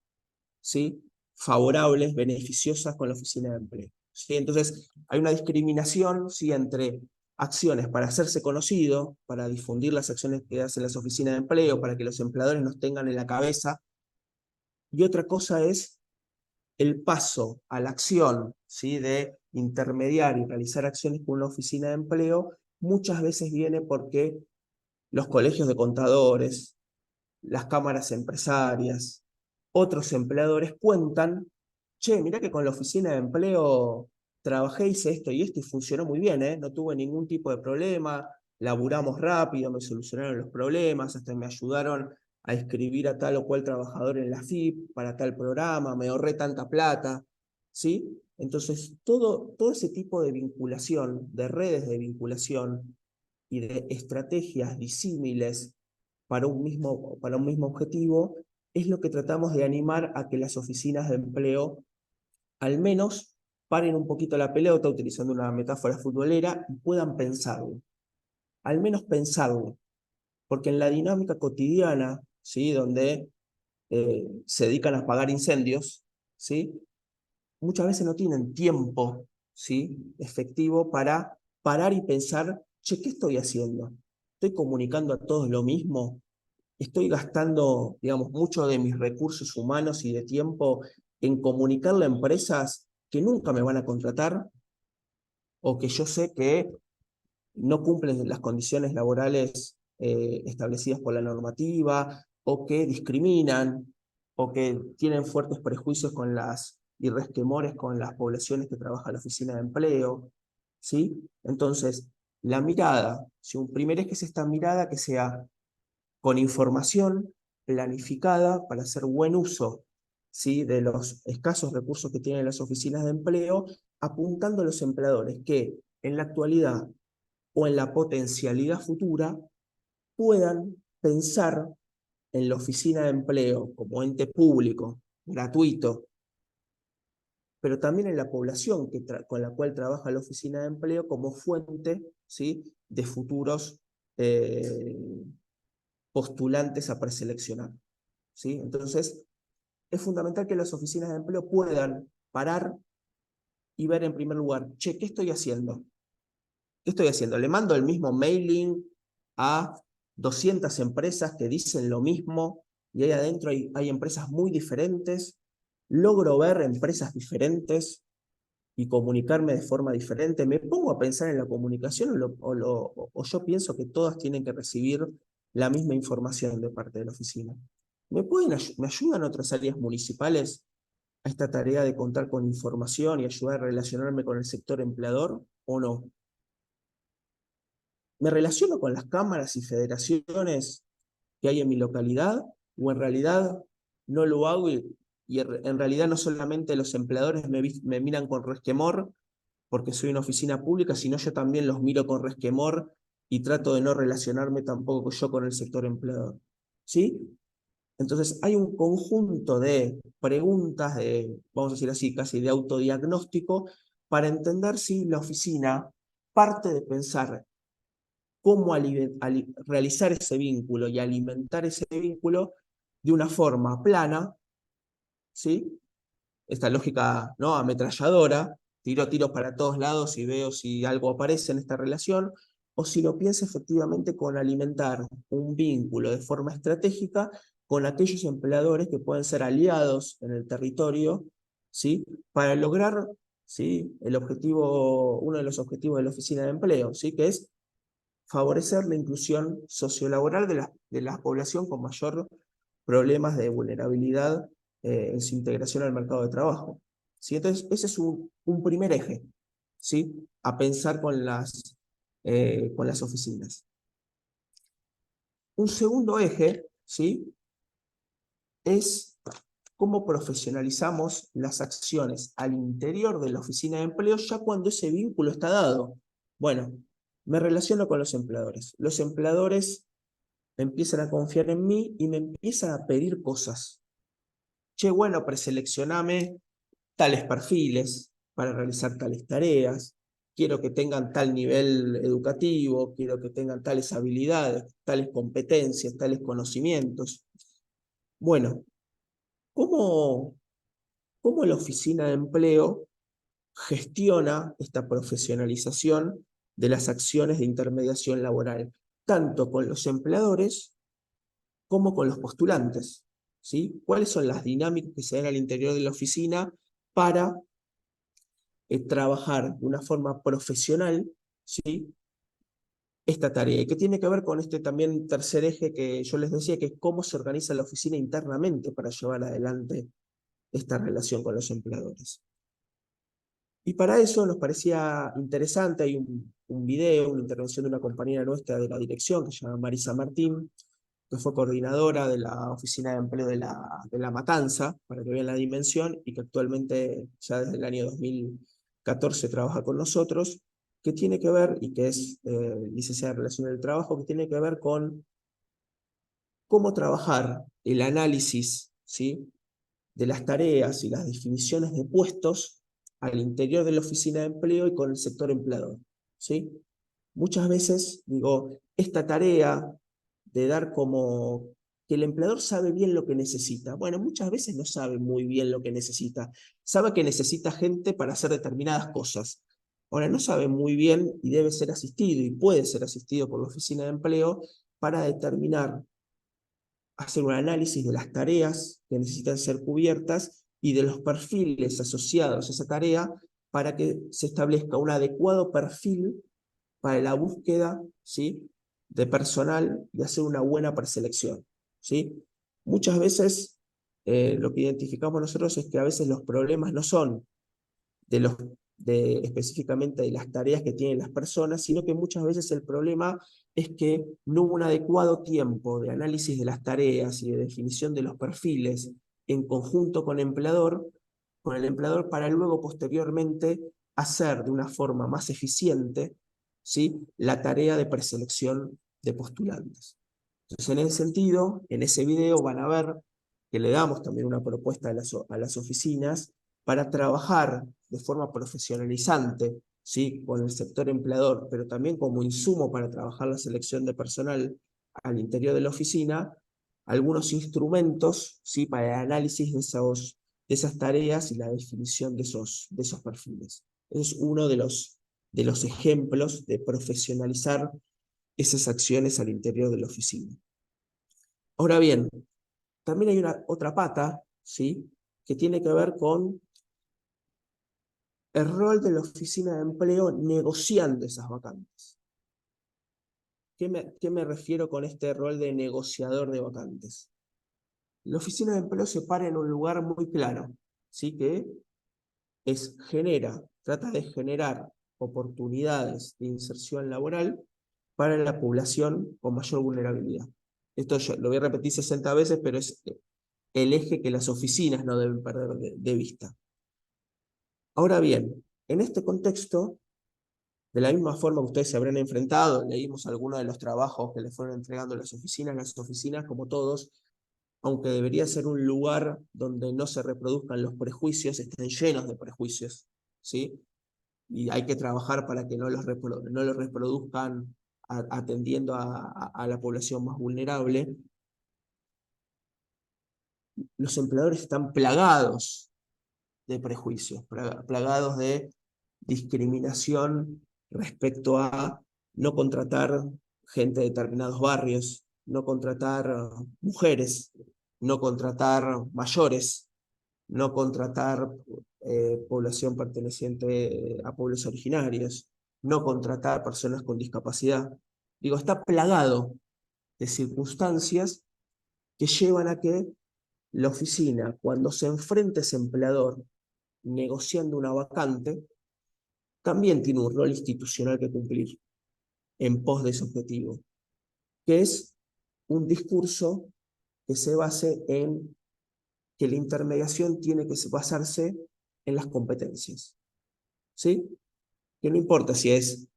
¿sí? Favorables, beneficiosas con la oficina de empleo, ¿sí? Entonces, hay una discriminación, ¿sí? Entre acciones para hacerse conocido, para difundir las acciones que hacen las oficinas de empleo, para que los empleadores nos tengan en la cabeza, y otra cosa es el paso a la acción, ¿sí? De intermediar y realizar acciones con una oficina de empleo, muchas veces viene porque los colegios de contadores, las cámaras empresarias, otros empleadores cuentan, che, mirá que con la oficina de empleo trabajé, hice esto y funcionó muy bien, ¿eh? No tuve ningún tipo de problema, laburamos rápido, me solucionaron los problemas, hasta me ayudaron a inscribir a tal o cual trabajador en la FIP para tal programa, me ahorré tanta plata, ¿sí? Entonces, todo ese tipo de vinculación, de redes de vinculación y de estrategias disímiles para un mismo objetivo, es lo que tratamos de animar a que las oficinas de empleo al menos paren un poquito la pelota, utilizando una metáfora futbolera, y puedan pensarlo. Al menos pensarlo. Porque en la dinámica cotidiana, ¿sí? Donde se dedican a apagar incendios, ¿sí? Muchas veces no tienen tiempo, ¿sí? Efectivo para parar y pensar, che, ¿qué estoy haciendo? ¿Estoy comunicando a todos lo mismo? ¿Estoy gastando, digamos, mucho de mis recursos humanos y de tiempo en comunicarle a empresas que nunca me van a contratar o que yo sé que no cumplen las condiciones laborales establecidas por la normativa, o que discriminan, o que tienen fuertes prejuicios y resquemores con las poblaciones que trabaja en la oficina de empleo, ¿sí? Entonces, la mirada, si un primer eje es esta mirada que sea con información planificada para hacer buen uso, ¿sí? De los escasos recursos que tienen las oficinas de empleo, apuntando a los empleadores que en la actualidad o en la potencialidad futura puedan pensar en la oficina de empleo como ente público, gratuito, pero también en la población con la cual trabaja la oficina de empleo como fuente, ¿sí? De futuros postulantes a preseleccionar, ¿sí? Entonces, es fundamental que las oficinas de empleo puedan parar y ver en primer lugar, che, ¿qué estoy haciendo? ¿Qué estoy haciendo? ¿Le mando el mismo mailing a 200 empresas que dicen lo mismo y ahí adentro hay empresas muy diferentes? ¿Logro ver empresas diferentes y comunicarme de forma diferente? ¿Me pongo a pensar en la comunicación o yo pienso que todas tienen que recibir la misma información de parte de la oficina? ¿Me ayudan otras áreas municipales a esta tarea de contar con información y ayudar a relacionarme con el sector empleador o no? ¿Me relaciono con las cámaras y federaciones que hay en mi localidad? ¿O en realidad no lo hago y en realidad no solamente los empleadores me miran con resquemor porque soy una oficina pública, sino yo también los miro con resquemor y trato de no relacionarme tampoco yo con el sector empleador? ¿Sí? Entonces hay un conjunto de preguntas, vamos a decir así, casi de autodiagnóstico, para entender si la oficina parte de pensar cómo realizar ese vínculo y alimentar ese vínculo de una forma plana, ¿sí? Esta lógica, ¿no?, ametralladora, tiro tiros para todos lados y veo si algo aparece en esta relación, o si lo piensa efectivamente con alimentar un vínculo de forma estratégica con aquellos empleadores que pueden ser aliados en el territorio, ¿sí? Para lograr, ¿sí? El objetivo, uno de los objetivos de la Oficina de Empleo, ¿sí? Que es favorecer la inclusión sociolaboral de la población con mayor problemas de vulnerabilidad en su integración al mercado de trabajo. ¿Sí? Entonces, ese es un primer eje, ¿sí? A pensar con las oficinas. Un segundo eje, ¿sí? Es cómo profesionalizamos las acciones al interior de la oficina de empleo ya cuando ese vínculo está dado. Bueno, me relaciono con los empleadores. Los empleadores empiezan a confiar en mí y me empiezan a pedir cosas. Che, bueno, preseleccioname tales perfiles para realizar tales tareas, quiero que tengan tal nivel educativo, quiero que tengan tales habilidades, tales competencias, tales conocimientos. Bueno, ¿cómo la oficina de empleo gestiona esta profesionalización de las acciones de intermediación laboral, tanto con los empleadores como con los postulantes? ¿Sí? ¿Cuáles son las dinámicas que se dan al interior de la oficina para trabajar de una forma profesional, ¿sí? Esta tarea, y que tiene que ver con este también tercer eje que yo les decía, que es cómo se organiza la oficina internamente para llevar adelante esta relación con los empleadores. Y para eso nos parecía interesante, hay un video, una intervención de una compañera nuestra de la dirección, que se llama Marisa Martín, que fue coordinadora de la Oficina de Empleo de la Matanza, para que vean la dimensión, y que actualmente, ya desde el año 2014, trabaja con nosotros, que tiene que ver, y que es licenciada en Relaciones del Trabajo, que tiene que ver con cómo trabajar el análisis, ¿sí? De las tareas y las definiciones de puestos al interior de la oficina de empleo y con el sector empleador, ¿sí? Muchas veces, digo, esta tarea de dar como que el empleador sabe bien lo que necesita. Bueno, muchas veces no sabe muy bien lo que necesita. Sabe que necesita gente para hacer determinadas cosas. Ahora, no sabe muy bien y debe ser asistido y puede ser asistido por la oficina de empleo para determinar, hacer un análisis de las tareas que necesitan ser cubiertas y de los perfiles asociados a esa tarea para que se establezca un adecuado perfil para la búsqueda, ¿sí? De personal y hacer una buena preselección, ¿sí? Muchas veces lo que identificamos nosotros es que a veces los problemas no son específicamente de las tareas que tienen las personas, sino que muchas veces el problema es que no hubo un adecuado tiempo de análisis de las tareas y de definición de los perfiles en conjunto con el empleador para luego posteriormente hacer de una forma más eficiente, ¿sí? La tarea de preselección de postulantes. Entonces, en ese sentido, en ese video van a ver que le damos también una propuesta a las oficinas para trabajar de forma profesionalizante, ¿sí? Con el sector empleador, pero también como insumo para trabajar la selección de personal al interior de la oficina, algunos instrumentos, ¿sí? Para el análisis de esas tareas y la definición de esos perfiles. Ese es uno de los ejemplos de profesionalizar esas acciones al interior de la oficina. Ahora bien, también hay otra pata, ¿sí? Que tiene que ver con el rol de la oficina de empleo negociando esas vacantes. ¿Qué me refiero con este rol de negociador de vacantes? La oficina de empleo se para en un lugar muy claro, ¿sí? Que trata de generar oportunidades de inserción laboral para la población con mayor vulnerabilidad. Esto yo lo voy a repetir 60 veces, pero es el eje que las oficinas no deben perder de vista. Ahora bien, en este contexto, de la misma forma que ustedes se habrán enfrentado, leímos algunos de los trabajos que les fueron entregando las oficinas, como todos, aunque debería ser un lugar donde no se reproduzcan los prejuicios, están llenos de prejuicios, ¿sí? Y hay que trabajar para que no los reproduzcan atendiendo a la población más vulnerable. Los empleadores están plagados de prejuicios, plagados de discriminación respecto a no contratar gente de determinados barrios, no contratar mujeres, no contratar mayores, no contratar población perteneciente a pueblos originarios, no contratar personas con discapacidad. Digo, está plagado de circunstancias que llevan a que la oficina, cuando se enfrenta a ese empleador negociando una vacante, también tiene un rol institucional que cumplir en pos de ese objetivo, que es un discurso que se base en que la intermediación tiene que basarse en las competencias, ¿sí? Que no importa si es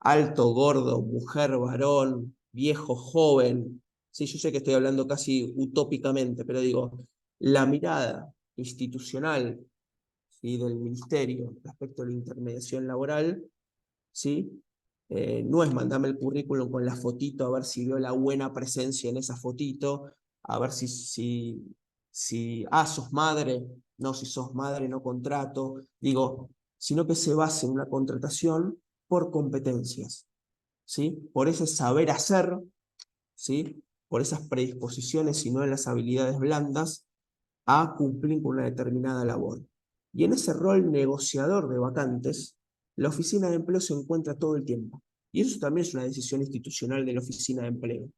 alto, gordo, mujer, varón, viejo, joven, sí, yo sé que estoy hablando casi utópicamente, pero digo, la mirada institucional y del ministerio respecto a la intermediación laboral, ¿sí? No es mandarme el currículum con la fotito a ver si veo la buena presencia en esa fotito, a ver sos madre, no, si sos madre no contrato, digo, sino que se base en una contratación por competencias, ¿sí? Por ese saber hacer, ¿sí? Por esas predisposiciones y no en las habilidades blandas a cumplir con una determinada labor. Y en ese rol negociador de vacantes, la oficina de empleo se encuentra todo el tiempo. Y eso también es una decisión institucional de la oficina de empleo.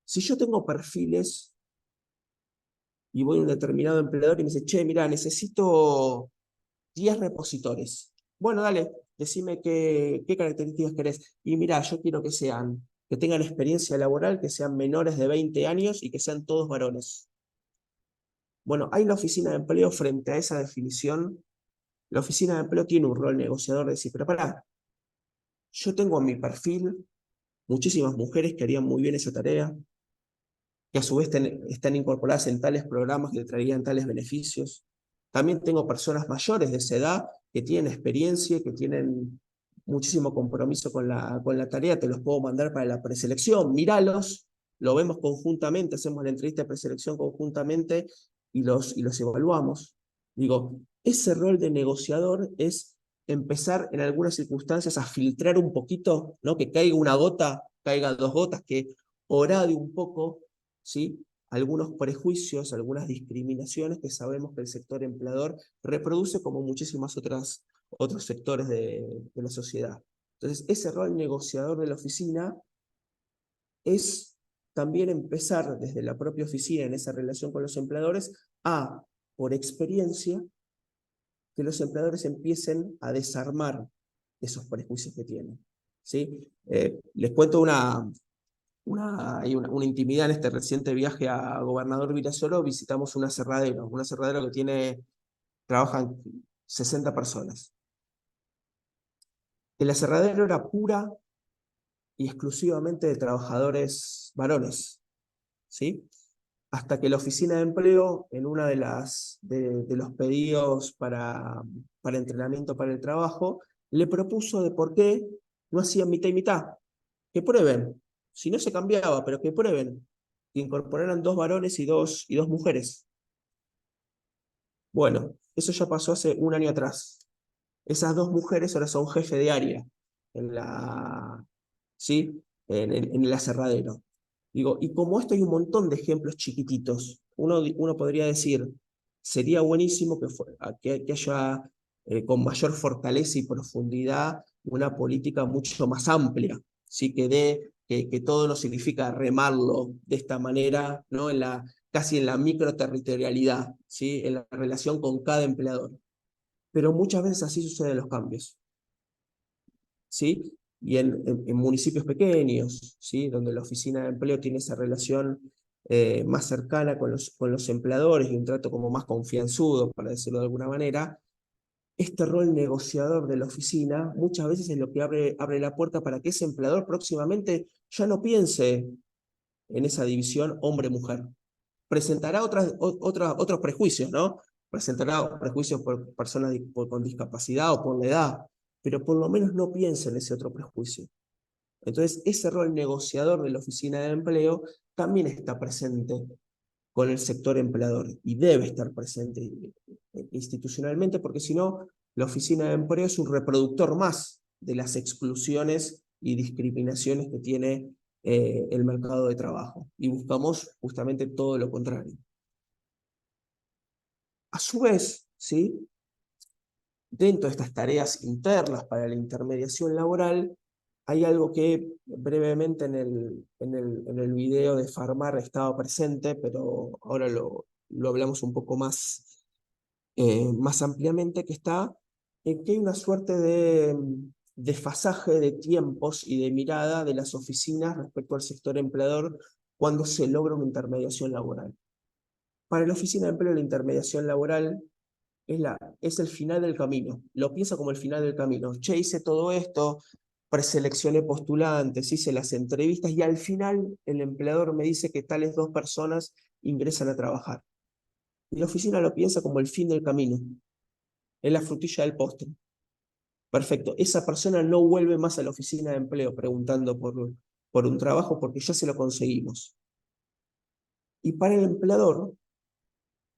Si yo tengo perfiles y voy a un determinado empleador y me dice, che, mira, necesito 10 repositores. Bueno, dale, decime qué características querés. Y mira, yo quiero que tengan experiencia laboral, que sean menores de 20 años y que sean todos varones. Bueno, hay una oficina de empleo frente a esa definición. La oficina de empleo tiene un rol negociador de decir, pero pará, yo tengo en mi perfil muchísimas mujeres que harían muy bien esa tarea, que a su vez están incorporadas en tales programas que le traerían tales beneficios. También tengo personas mayores de esa edad que tienen experiencia, que tienen muchísimo compromiso con la tarea, te los puedo mandar para la preselección, míralos, lo vemos conjuntamente, hacemos la entrevista de preselección conjuntamente y los evaluamos. Digo, ese rol de negociador es empezar en algunas circunstancias a filtrar un poquito, ¿no? Que caiga una gota, caiga dos gotas, que orade un poco, ¿sí? Algunos prejuicios, algunas discriminaciones que sabemos que el sector empleador reproduce como muchísimas otros sectores de la sociedad. Entonces, ese rol negociador de la oficina es también empezar desde la propia oficina en esa relación con los empleadores a, por experiencia, que los empleadores empiecen a desarmar esos prejuicios que tienen, ¿sí? Les cuento una intimidad en este reciente viaje a Gobernador Virasoro. Visitamos un aserradero que trabajan 60 personas. El aserradero era pura y exclusivamente de trabajadores varones, ¿sí? Hasta que la oficina de empleo, en una de los pedidos para entrenamiento para el trabajo, le propuso de por qué no hacían mitad y mitad. Que prueben, si no se cambiaba, pero que prueben, que incorporaran 2 varones y dos mujeres. Bueno, eso ya pasó hace un año atrás. Esas 2 mujeres ahora son jefe de área ¿sí? en el aserradero. Digo, y como esto hay un montón de ejemplos chiquititos, uno podría decir, sería buenísimo que haya con mayor fortaleza y profundidad una política mucho más amplia, ¿sí? Que todo no significa remarlo de esta manera, ¿no? Casi en la microterritorialidad, ¿sí? En la relación con cada empleador. Pero muchas veces así suceden los cambios, ¿sí? Y en municipios pequeños, ¿sí? Donde la oficina de empleo tiene esa relación más cercana con los empleadores y un trato como más confianzudo, para decirlo de alguna manera, este rol negociador de la oficina muchas veces es lo que abre la puerta para que ese empleador próximamente ya no piense en esa división hombre-mujer. Presentará otros prejuicios, ¿no? Presentará prejuicios por personas con discapacidad o por la edad, pero por lo menos no piensa en ese otro prejuicio. Entonces, ese rol negociador de la oficina de empleo también está presente con el sector empleador y debe estar presente institucionalmente, porque si no, la oficina de empleo es un reproductor más de las exclusiones y discriminaciones que tiene el mercado de trabajo. Y buscamos justamente todo lo contrario. A su vez, ¿sí?, dentro de estas tareas internas para la intermediación laboral, hay algo que brevemente en el video de Farmar estaba presente, pero ahora lo hablamos un poco más, más ampliamente, que está en que hay una suerte de desfasaje de tiempos y de mirada de las oficinas respecto al sector empleador cuando se logra una intermediación laboral. Para la oficina de empleo, la intermediación laboral es el final del camino. Lo piensa como el final del camino. Che, hice todo esto, preseleccioné postulantes, hice las entrevistas y al final el empleador me dice que tales 2 personas ingresan a trabajar. Y la oficina lo piensa como el fin del camino. Es la frutilla del postre. Perfecto. Esa persona no vuelve más a la oficina de empleo preguntando por un trabajo porque ya se lo conseguimos. Y para el empleador,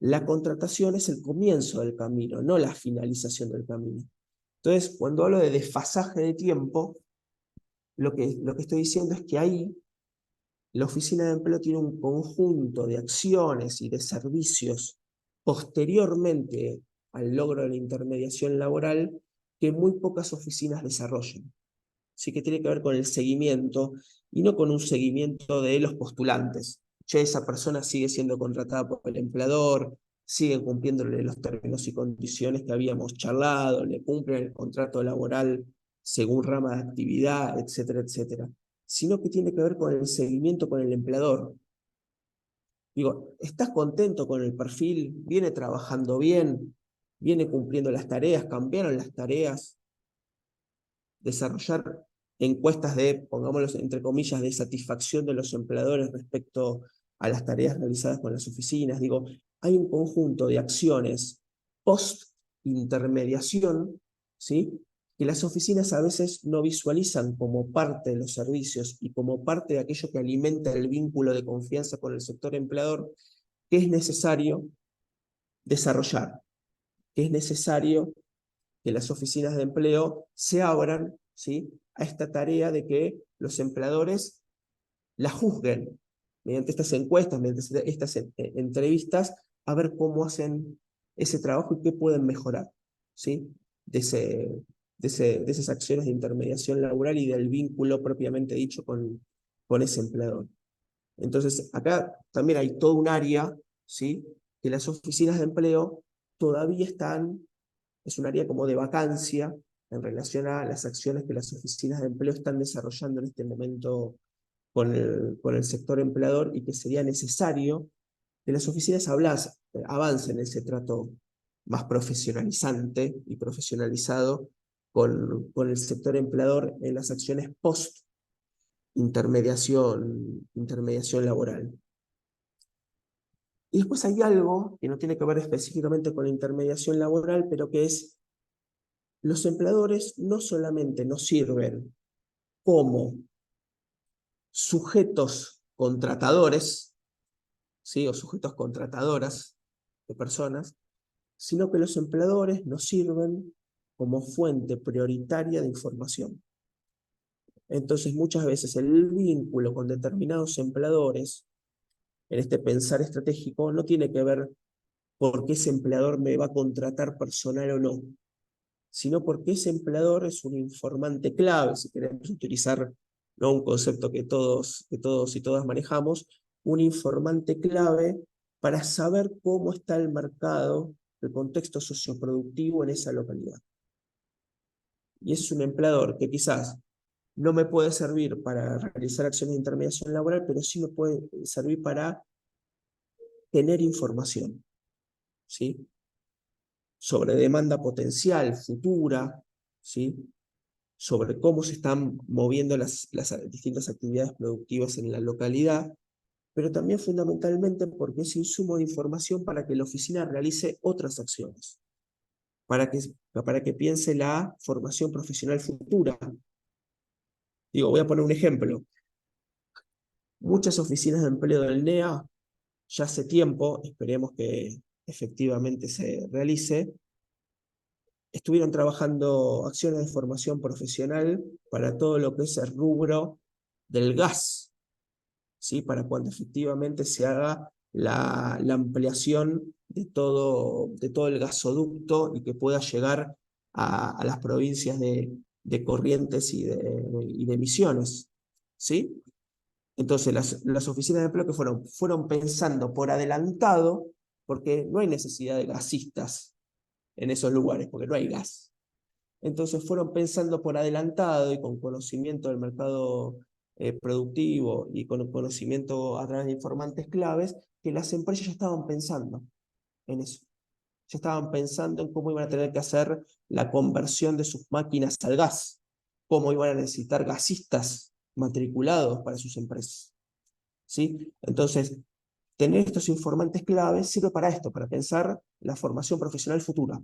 la contratación es el comienzo del camino, no la finalización del camino. Entonces, cuando hablo de desfasaje de tiempo, lo que estoy diciendo es que ahí la oficina de empleo tiene un conjunto de acciones y de servicios posteriormente al logro de la intermediación laboral que muy pocas oficinas desarrollan. Así que tiene que ver con el seguimiento y no con un seguimiento de los postulantes. Che, esa persona sigue siendo contratada por el empleador, siguen cumpliéndole los términos y condiciones que habíamos charlado, le cumplen el contrato laboral según rama de actividad, etcétera, etcétera. Sino que tiene que ver con el seguimiento con el empleador. Digo, ¿estás contento con el perfil? ¿Viene trabajando bien? ¿Viene cumpliendo las tareas? ¿Cambiaron las tareas? Desarrollar encuestas de, pongámoslo entre comillas, de satisfacción de los empleadores respecto a las tareas realizadas con las oficinas. Digo, hay un conjunto de acciones post-intermediación, ¿sí?, que las oficinas a veces no visualizan como parte de los servicios y como parte de aquello que alimenta el vínculo de confianza con el sector empleador, que es necesario desarrollar, que es necesario que las oficinas de empleo se abran, ¿sí?, a esta tarea de que los empleadores la juzguen mediante estas encuestas, mediante estas entrevistas, a ver cómo hacen ese trabajo y qué pueden mejorar, ¿sí?, de esas acciones de intermediación laboral y del vínculo propiamente dicho con ese empleador. Entonces, acá también hay todo un área, ¿sí?, que las oficinas de empleo todavía es un área como de vacancia en relación a las acciones que las oficinas de empleo están desarrollando en este momento con el sector empleador y que sería necesario que las oficinas avancen en ese trato más profesionalizante y profesionalizado con el sector empleador en las acciones post-intermediación laboral. Y después hay algo que no tiene que ver específicamente con la intermediación laboral, pero que es: los empleadores no solamente nos sirven como sujetos contratadores, ¿sí?, o sujetos contratadoras de personas, sino que los empleadores nos sirven como fuente prioritaria de información. Entonces, muchas veces el vínculo con determinados empleadores, en este pensar estratégico, no tiene que ver por qué ese empleador me va a contratar personal o no, sino porque ese empleador es un informante clave, si queremos utilizar, ¿no?, un concepto que todos y todas manejamos, un informante clave para saber cómo está el mercado, el contexto socioproductivo en esa localidad. Y es un empleador que quizás no me puede servir para realizar acciones de intermediación laboral, pero sí me puede servir para tener información, ¿sí?, sobre demanda potencial, futura, ¿sí?, sobre cómo se están moviendo las distintas actividades productivas en la localidad, pero también fundamentalmente porque es insumo de información para que la oficina realice otras acciones, para que piense la formación profesional futura. Digo, voy a poner un ejemplo. Muchas oficinas de empleo del NEA, ya hace tiempo, esperemos que efectivamente se realice, estuvieron trabajando acciones de formación profesional para todo lo que es el rubro del gas, ¿sí? Para cuando efectivamente se haga la ampliación de todo el gasoducto y que pueda llegar a las provincias de Corrientes y de Misiones, ¿sí? Entonces, las oficinas de empleo que fueron pensando por adelantado, porque no hay necesidad de gasistas en esos lugares, porque no hay gas. Entonces fueron pensando por adelantado y con conocimiento del mercado productivo y con conocimiento a través de informantes claves, que las empresas ya estaban pensando en eso. Ya estaban pensando en cómo iban a tener que hacer la conversión de sus máquinas al gas, cómo iban a necesitar gasistas matriculados para sus empresas, ¿sí? Entonces, tener estos informantes claves sirve para esto, para pensar la formación profesional futura.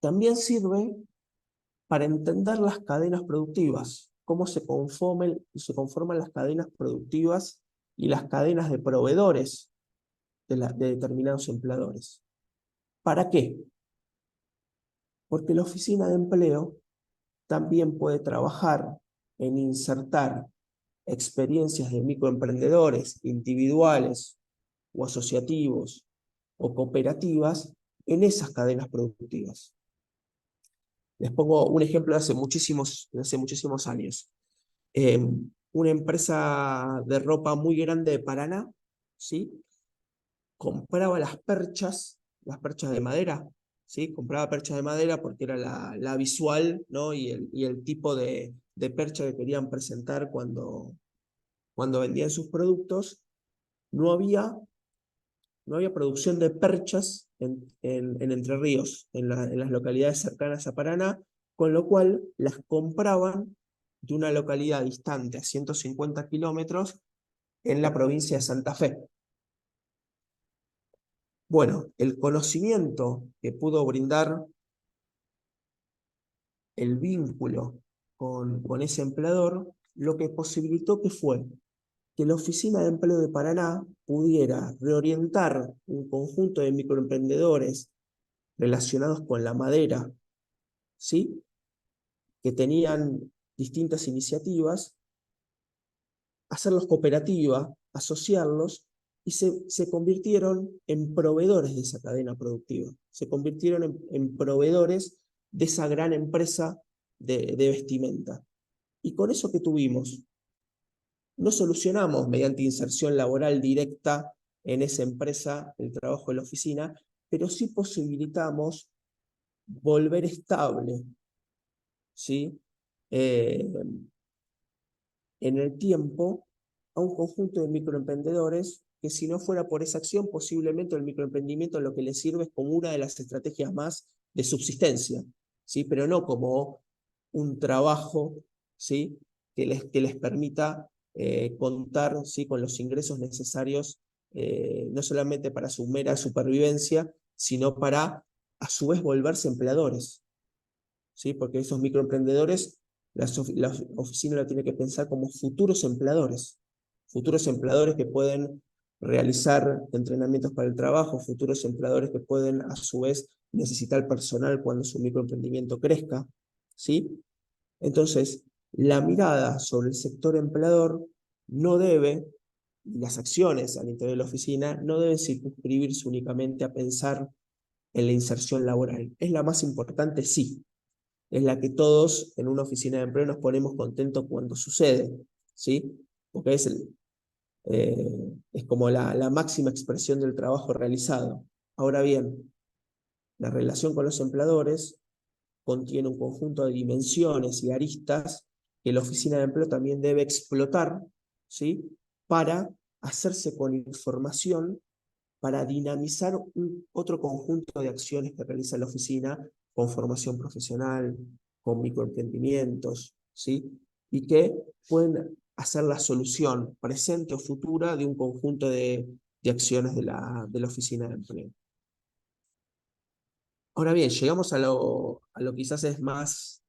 También sirve para entender las cadenas productivas, cómo se conforman las cadenas productivas y las cadenas de proveedores de determinados empleadores. ¿Para qué? Porque la oficina de empleo también puede trabajar en insertar experiencias de microemprendedores individuales o asociativos o cooperativas en esas cadenas productivas. Les pongo un ejemplo de hace muchísimos años. Una empresa de ropa muy grande de Paraná, ¿sí? Compraba las perchas de madera, ¿sí? Compraba perchas de madera porque era la visual, ¿no? y el tipo de percha que querían presentar cuando vendían sus productos. No había producción de perchas en Entre Ríos, en las localidades cercanas a Paraná, con lo cual las compraban de una localidad distante a 150 kilómetros en la provincia de Santa Fe. Bueno, el conocimiento que pudo brindar el vínculo con ese empleador, lo que posibilitó que fue que la Oficina de Empleo de Paraná pudiera reorientar un conjunto de microemprendedores relacionados con la madera, ¿sí? Que tenían distintas iniciativas, hacerlos cooperativa, asociarlos, y se convirtieron en proveedores de esa cadena productiva. Se convirtieron en proveedores de esa gran empresa de vestimenta. Y con eso que tuvimos, no solucionamos mediante inserción laboral directa en esa empresa el trabajo de la oficina, pero sí posibilitamos volver estable, ¿sí? En el tiempo a un conjunto de microemprendedores que, si no fuera por esa acción, posiblemente el microemprendimiento lo que les sirve es como una de las estrategias más de subsistencia, ¿sí? Pero no como un trabajo, ¿sí? que les permita contar, ¿sí? con los ingresos necesarios, no solamente para su mera supervivencia, sino para a su vez volverse empleadores, ¿sí? Porque esos microemprendedores, la oficina la tiene que pensar como futuros empleadores que pueden realizar entrenamientos para el trabajo, futuros empleadores que pueden a su vez necesitar personal cuando su microemprendimiento crezca, ¿sí? Entonces, la mirada sobre el sector empleador no debe, las acciones al interior de la oficina, no deben circunscribirse únicamente a pensar en la inserción laboral. ¿Es la más importante? Sí. Es la que todos en una oficina de empleo nos ponemos contentos cuando sucede, ¿sí? Porque es como la máxima expresión del trabajo realizado. Ahora bien, la relación con los empleadores contiene un conjunto de dimensiones y aristas que la oficina de empleo también debe explotar, ¿sí? Para hacerse con información, para dinamizar otro conjunto de acciones que realiza la oficina con formación profesional, con microemprendimientos, ¿sí? Y que pueden hacer la solución presente o futura de un conjunto de acciones de la oficina de empleo. Ahora bien, llegamos a lo quizás es más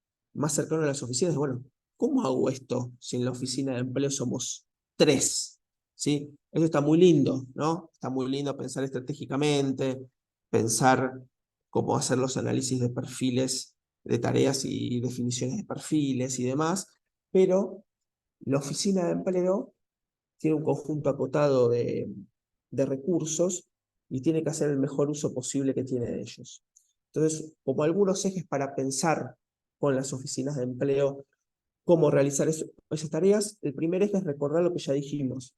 cercano a las oficinas. Bueno, ¿cómo hago esto si en la oficina de empleo somos 3? ¿Sí? Eso está muy lindo, ¿no? Está muy lindo pensar estratégicamente, pensar cómo hacer los análisis de perfiles de tareas y definiciones de perfiles y demás, pero la oficina de empleo tiene un conjunto acotado de recursos y tiene que hacer el mejor uso posible que tiene de ellos. Entonces, como algunos ejes para pensar con las oficinas de empleo cómo realizar esas tareas, el primer eje es recordar lo que ya dijimos.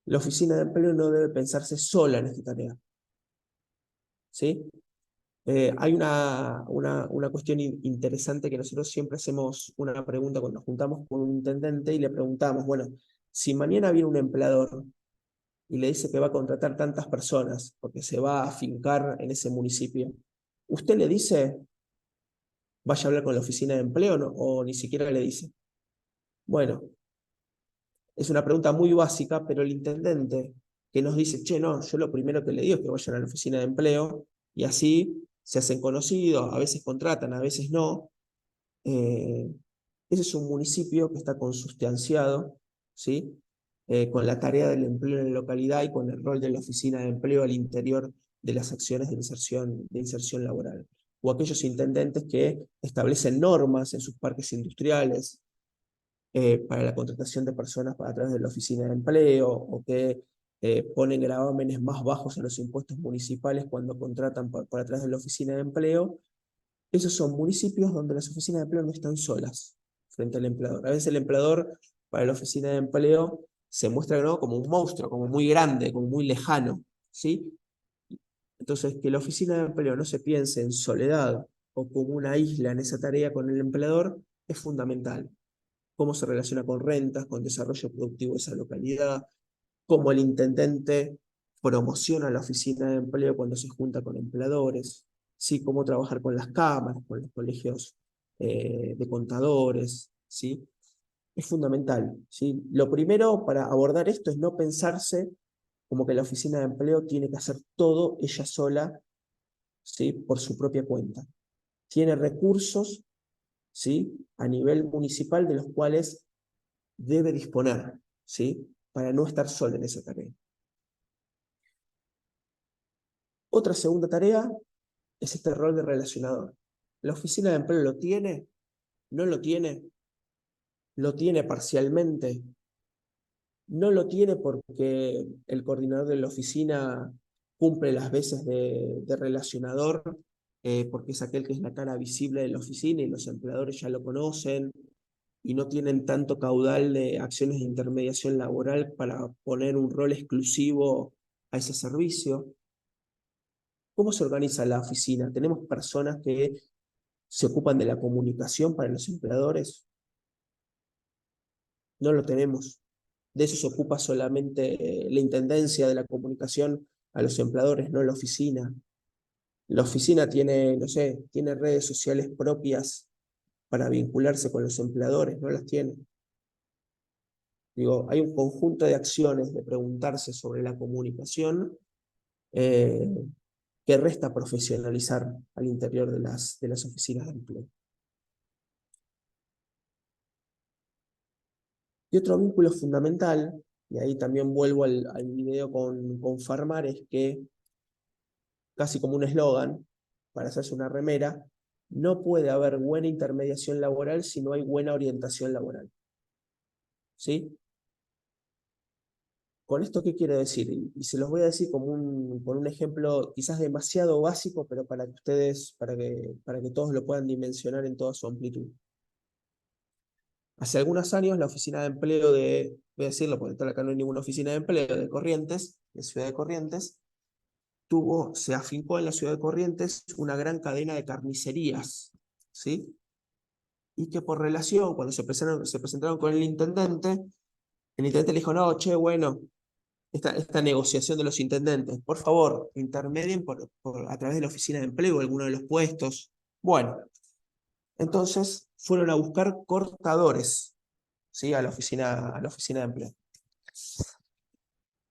La oficina de empleo no debe pensarse sola en esta tarea. ¿Sí? Hay una cuestión interesante que nosotros siempre hacemos una pregunta cuando nos juntamos con un intendente y le preguntamos, bueno, si mañana viene un empleador y le dice que va a contratar tantas personas porque se va a afincar en ese municipio, ¿usted le dice, vaya a hablar con la oficina de empleo, ¿no? O ni siquiera le dice? Bueno, es una pregunta muy básica, pero el intendente que nos dice, che, no, yo lo primero que le digo es que vayan a la oficina de empleo y así se hacen conocidos, a veces contratan, a veces no. Ese es un municipio que está consustanciado, ¿sí? Con la tarea del empleo en la localidad y con el rol de la oficina de empleo al interior de las acciones de inserción laboral. O aquellos intendentes que establecen normas en sus parques industriales, para la contratación de personas a través de la oficina de empleo, o que ponen gravámenes más bajos en los impuestos municipales cuando contratan por a través de la oficina de empleo. Esos son municipios donde las oficinas de empleo no están solas frente al empleador. A veces el empleador para la oficina de empleo se muestra, ¿no?, como un monstruo, como muy grande, como muy lejano, ¿sí? Entonces, que la oficina de empleo no se piense en soledad o como una isla en esa tarea con el empleador es fundamental. Cómo se relaciona con rentas, con desarrollo productivo de esa localidad, cómo el intendente promociona la oficina de empleo cuando se junta con empleadores, ¿sí? Cómo trabajar con las cámaras, con los colegios de contadores, ¿sí? Es fundamental, ¿sí? Lo primero para abordar esto es no pensarse como que la oficina de empleo tiene que hacer todo ella sola, ¿sí?, por su propia cuenta. Tiene recursos, ¿sí?, a nivel municipal de los cuales debe disponer, ¿sí?, para no estar sola en esa tarea. Otra segunda tarea es este rol de relacionador. ¿La oficina de empleo lo tiene? ¿No lo tiene? ¿Lo tiene parcialmente? No lo tiene porque el coordinador de la oficina cumple las veces de relacionador, porque es aquel que es la cara visible de la oficina y los empleadores ya lo conocen y no tienen tanto caudal de acciones de intermediación laboral para poner un rol exclusivo a ese servicio. ¿Cómo se organiza la oficina? ¿Tenemos personas que se ocupan de la comunicación para los empleadores? No lo tenemos. De eso se ocupa solamente la intendencia de la comunicación a los empleadores, no la oficina. La oficina tiene, no sé, tiene redes sociales propias para vincularse con los empleadores, no las tiene. Digo, hay un conjunto de acciones de preguntarse sobre la comunicación que resta profesionalizar al interior de las oficinas de empleo. Y otro vínculo fundamental, y ahí también vuelvo al video con Farmar, es que, casi como un eslogan, para hacerse una remera, no puede haber buena intermediación laboral si no hay buena orientación laboral. ¿Sí? ¿Con esto qué quiero decir? Y se los voy a decir con un ejemplo quizás demasiado básico, pero para que ustedes, para que todos lo puedan dimensionar en toda su amplitud. Hace algunos años la oficina de empleo voy a decirlo porque acá no hay ninguna oficina de empleo, de Corrientes, de Ciudad de Corrientes, se afincó en la Ciudad de Corrientes una gran cadena de carnicerías, ¿sí? Y que por relación, cuando se presentaron con el intendente le dijo, no, che, bueno, esta negociación de los intendentes, por favor, intermedien a través de la oficina de empleo alguno de los puestos. Bueno, entonces fueron a buscar cortadores, ¿sí?, a la oficina de empleo.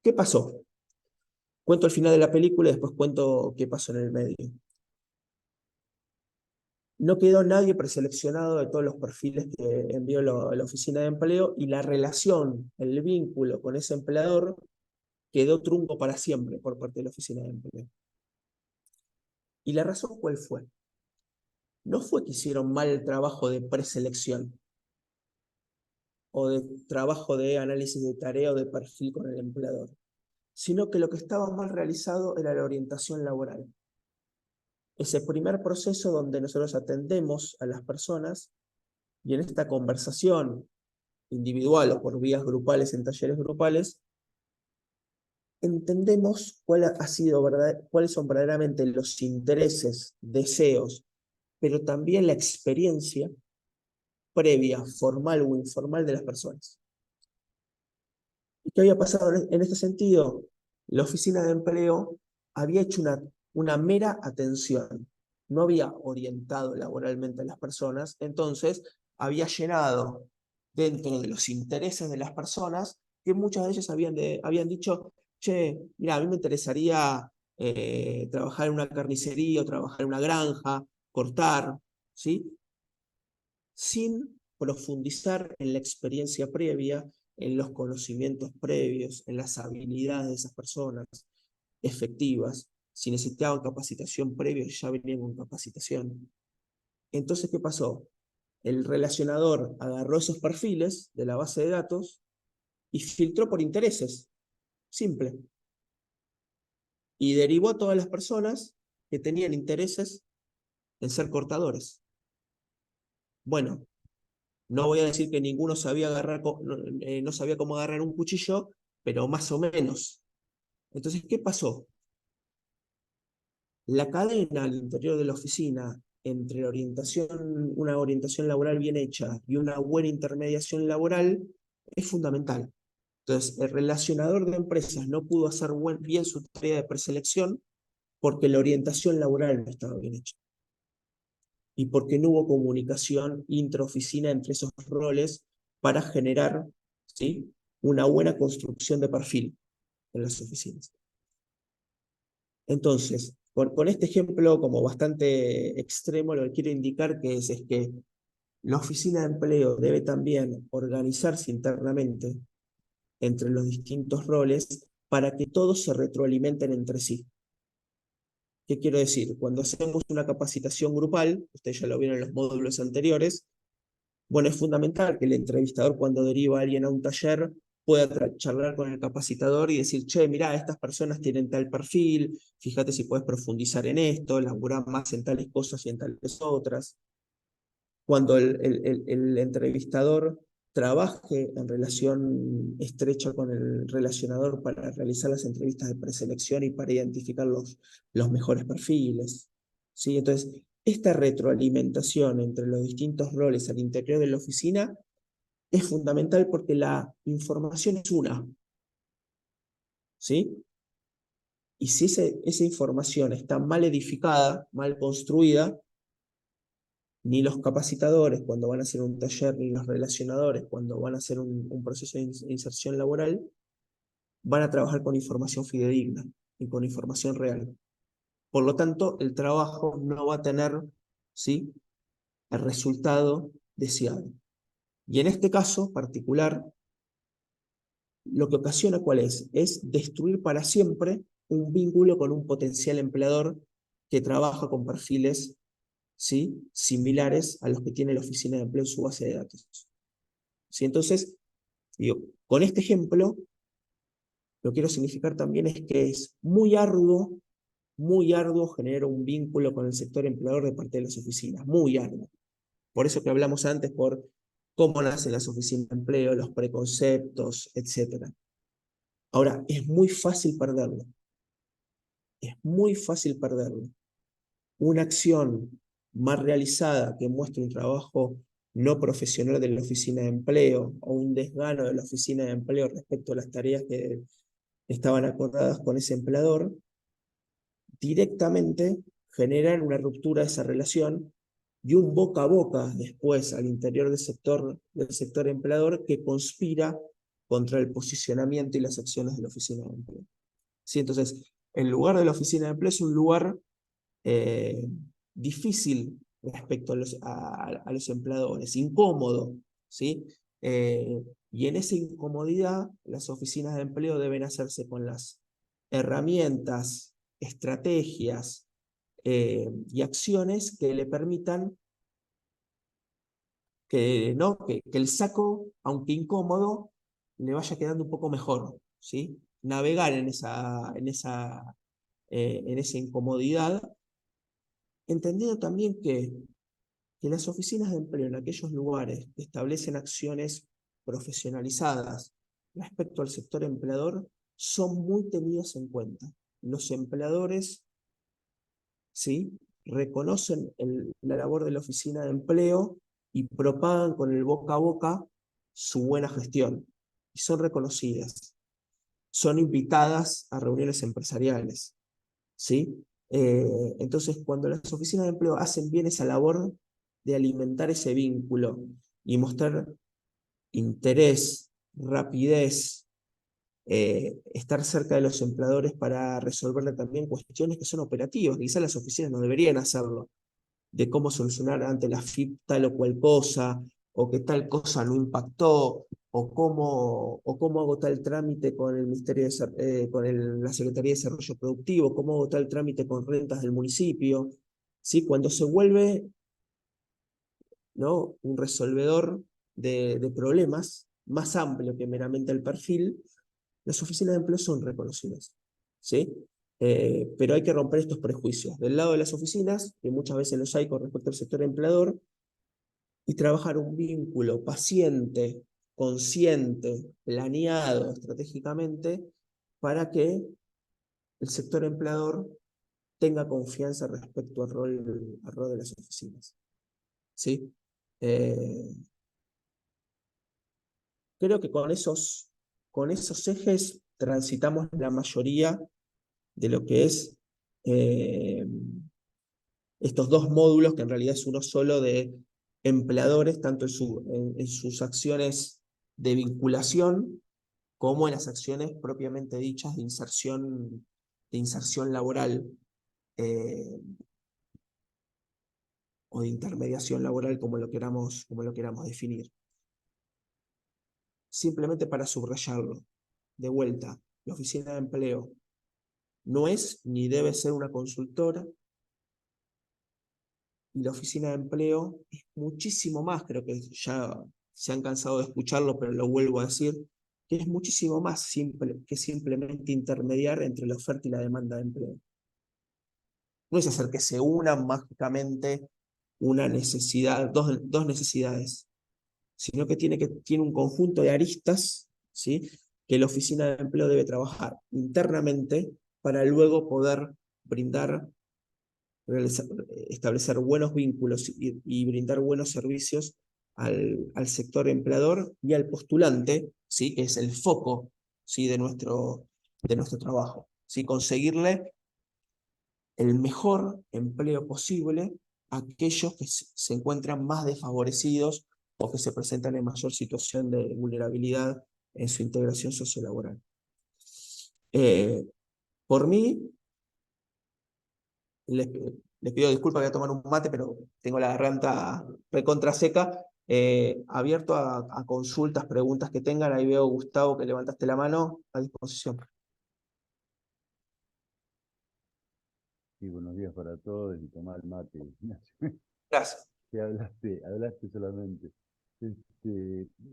¿Qué pasó? Cuento el final de la película y después cuento qué pasó en el medio. No quedó nadie preseleccionado de todos los perfiles que envió la oficina de empleo y la relación, el vínculo con ese empleador quedó trunco para siempre por parte de la oficina de empleo. ¿Y la razón cuál fue? No fue que hicieron mal el trabajo de preselección o de trabajo de análisis de tarea o de perfil con el empleador, sino que lo que estaba mal realizado era la orientación laboral. Ese primer proceso donde nosotros atendemos a las personas y en esta conversación individual o por vías grupales en talleres grupales, entendemos cuáles son verdaderamente los intereses, deseos, pero también la experiencia previa, formal o informal de las personas. ¿Y qué había pasado en este sentido? La oficina de empleo había hecho una mera atención, no había orientado laboralmente a las personas, entonces había llenado dentro de los intereses de las personas que muchas de ellas habían dicho, che, mira, a mí me interesaría trabajar en una carnicería o trabajar en una granja, cortar, ¿sí? Sin profundizar en la experiencia previa, en los conocimientos previos, en las habilidades de esas personas efectivas. Si necesitaban capacitación previa, ya venían con capacitación. Entonces, ¿qué pasó? El relacionador agarró esos perfiles de la base de datos y filtró por intereses. Simple. Y derivó a todas las personas que tenían intereses en ser cortadores. Bueno, no voy a decir que ninguno sabía no sabía cómo agarrar un cuchillo, pero más o menos. Entonces, ¿qué pasó? La cadena al interior de la oficina entre una orientación laboral bien hecha y una buena intermediación laboral es fundamental. Entonces, el relacionador de empresas no pudo hacer bien su tarea de preselección porque la orientación laboral no estaba bien hecha. Y porque no hubo comunicación intraoficina entre esos roles para generar, ¿sí?, una buena construcción de perfil en las oficinas. Entonces, con este ejemplo como bastante extremo, lo que quiero indicar es que la oficina de empleo debe también organizarse internamente entre los distintos roles para que todos se retroalimenten entre sí. ¿Qué quiero decir? Cuando hacemos una capacitación grupal, ustedes ya lo vieron en los módulos anteriores, bueno, es fundamental que el entrevistador cuando deriva a alguien a un taller pueda charlar con el capacitador y decir, che, mirá, estas personas tienen tal perfil, fíjate si puedes profundizar en esto, laburar más en tales cosas y en tales otras. Cuando el entrevistador trabaje en relación estrecha con el relacionador para realizar las entrevistas de preselección y para identificar los mejores perfiles, ¿sí? Entonces, esta retroalimentación entre los distintos roles al interior de la oficina es fundamental porque la información es una, ¿sí? Y si esa información está mal edificada, mal construida, ni los capacitadores cuando van a hacer un taller, ni los relacionadores cuando van a hacer un proceso de inserción laboral, van a trabajar con información fidedigna y con información real. Por lo tanto, el trabajo no va a tener, ¿sí?, el resultado deseado. Y en este caso particular, lo que ocasiona ¿cuál es? Es destruir para siempre un vínculo con un potencial empleador que trabaja con perfiles, ¿sí?, similares a los que tiene la oficina de empleo en su base de datos. ¿Sí? Entonces, digo, con este ejemplo, lo que quiero significar también es que es muy arduo generar un vínculo con el sector empleador de parte de las oficinas, muy arduo. Por eso que hablamos antes, por cómo nacen las oficinas de empleo, los preconceptos, etc. Ahora, es muy fácil perderlo. Es muy fácil perderlo. Una acción más realizada que muestre un trabajo no profesional de la oficina de empleo o un desgano de la oficina de empleo respecto a las tareas que estaban acordadas con ese empleador, directamente generan una ruptura de esa relación y un boca a boca después al interior del sector empleador que conspira contra el posicionamiento y las acciones de la oficina de empleo. ¿Sí? Entonces, el lugar de la oficina de empleo es un lugar difícil respecto a los empleadores, incómodo, ¿sí? Y en esa incomodidad, las oficinas de empleo deben hacerse con las herramientas, estrategias, y acciones que le permitan que, ¿no? que el saco, aunque incómodo, le vaya quedando un poco mejor, ¿sí? Navegar en esa incomodidad, entendiendo también que las oficinas de empleo en aquellos lugares que establecen acciones profesionalizadas respecto al sector empleador son muy tenidas en cuenta. Los empleadores, ¿sí?, reconocen la labor de la oficina de empleo y propagan con el boca a boca su buena gestión. Y son reconocidas. Son invitadas a reuniones empresariales, ¿sí? Entonces, cuando las oficinas de empleo hacen bien esa labor de alimentar ese vínculo y mostrar interés, rapidez, estar cerca de los empleadores para resolverle también cuestiones que son operativas, quizás las oficinas no deberían hacerlo, de cómo solucionar ante la FIP tal o cual cosa, o que tal cosa no impactó, o cómo hago tal trámite con el Ministerio la Secretaría de Desarrollo Productivo, cómo hago tal trámite con rentas del municipio. ¿Sí? Cuando se vuelve, ¿no?, un resolvedor de problemas más amplio que meramente el perfil, las oficinas de empleo son reconocidas, ¿sí? Pero hay que romper estos prejuicios. Del lado de las oficinas, que muchas veces los hay con respecto al sector empleador, y trabajar un vínculo paciente, consciente, planeado estratégicamente, para que el sector empleador tenga confianza respecto al rol de las oficinas, ¿sí? Creo que con esos ejes transitamos la mayoría de lo que es estos dos módulos, que en realidad es uno solo de empleadores, tanto en sus acciones de vinculación como en las acciones propiamente dichas de inserción laboral eh, o de intermediación laboral, como lo queramos definir. Simplemente para subrayarlo, de vuelta, la oficina de empleo no es ni debe ser una consultora, y la oficina de empleo es muchísimo más, creo que ya se han cansado de escucharlo, pero lo vuelvo a decir, que es muchísimo más simple que simplemente intermediar entre la oferta y la demanda de empleo. No es hacer que se unan mágicamente una necesidad, dos necesidades, sino que tiene un conjunto de aristas, ¿sí?, que la oficina de empleo debe trabajar internamente para luego poder brindar, establecer buenos vínculos y brindar buenos servicios al sector empleador y al postulante, ¿sí?, que es el foco, ¿sí?, de nuestro trabajo, ¿sí?, conseguirle el mejor empleo posible a aquellos que se encuentran más desfavorecidos o que se presentan en mayor situación de vulnerabilidad en su integración sociolaboral. Por mí, les, les pido disculpas, voy a tomar un mate, pero tengo la garganta recontra seca. Abierto a consultas, preguntas que tengan. Ahí veo, Gustavo, que levantaste la mano, a disposición. Sí, buenos días para todos y tomar mate. Gracias. Que hablaste solamente.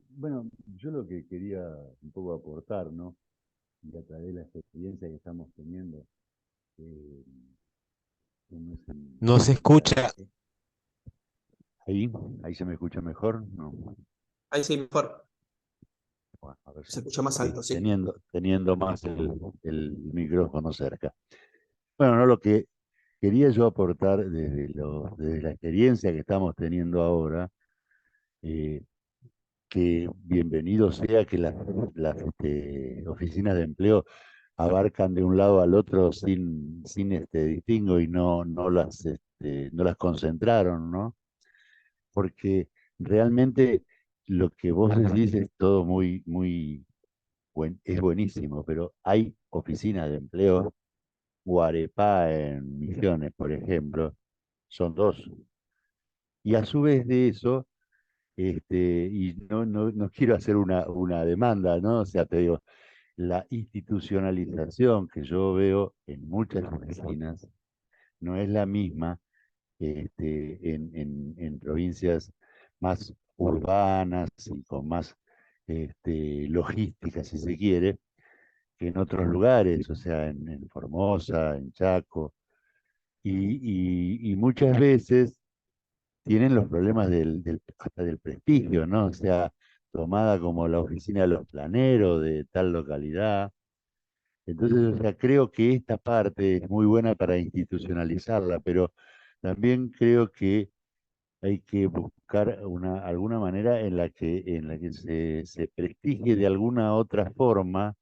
Bueno, yo lo que quería un poco aportar, ¿no? Y a través de la experiencia que estamos teniendo, eh, como es No se escucha. ahí se me escucha mejor, ¿no? Ahí sí, mejor. Bueno, a ver Se escucha más sí, alto, sí. teniendo más el micrófono cerca. Bueno, no, lo que quería yo aportar desde la experiencia que estamos teniendo ahora, que bienvenido sea que las oficinas de empleo abarcan de un lado al otro sin distingo y no las concentraron, ¿no? Porque realmente lo que vos decís es todo es buenísimo, pero hay oficinas de empleo, Guarepá en Misiones, por ejemplo, son dos. Y a su vez de eso, y no quiero hacer una demanda, ¿no? O sea, te digo, la institucionalización que yo veo en muchas oficinas no es la misma en provincias más urbanas y con más logística, si se quiere, que en otros lugares, o sea, en Formosa, en Chaco, y muchas veces tienen los problemas hasta del prestigio, ¿no? O sea, tomada como la oficina de los planeros de tal localidad. Entonces, o sea, creo que esta parte es muy buena para institucionalizarla, pero también creo que hay que buscar alguna manera en la que se prestigie de alguna otra forma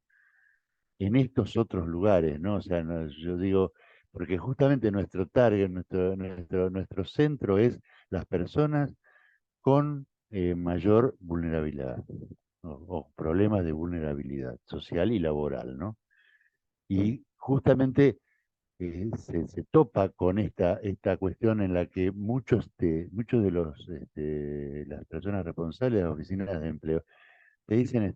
en estos otros lugares, ¿no? O sea, yo digo, porque justamente nuestro target, nuestro centro es las personas con mayor vulnerabilidad, o problemas de vulnerabilidad social y laboral, ¿no? Y justamente se topa con esta cuestión en la que muchos de las personas responsables de las oficinas de empleo te dicen,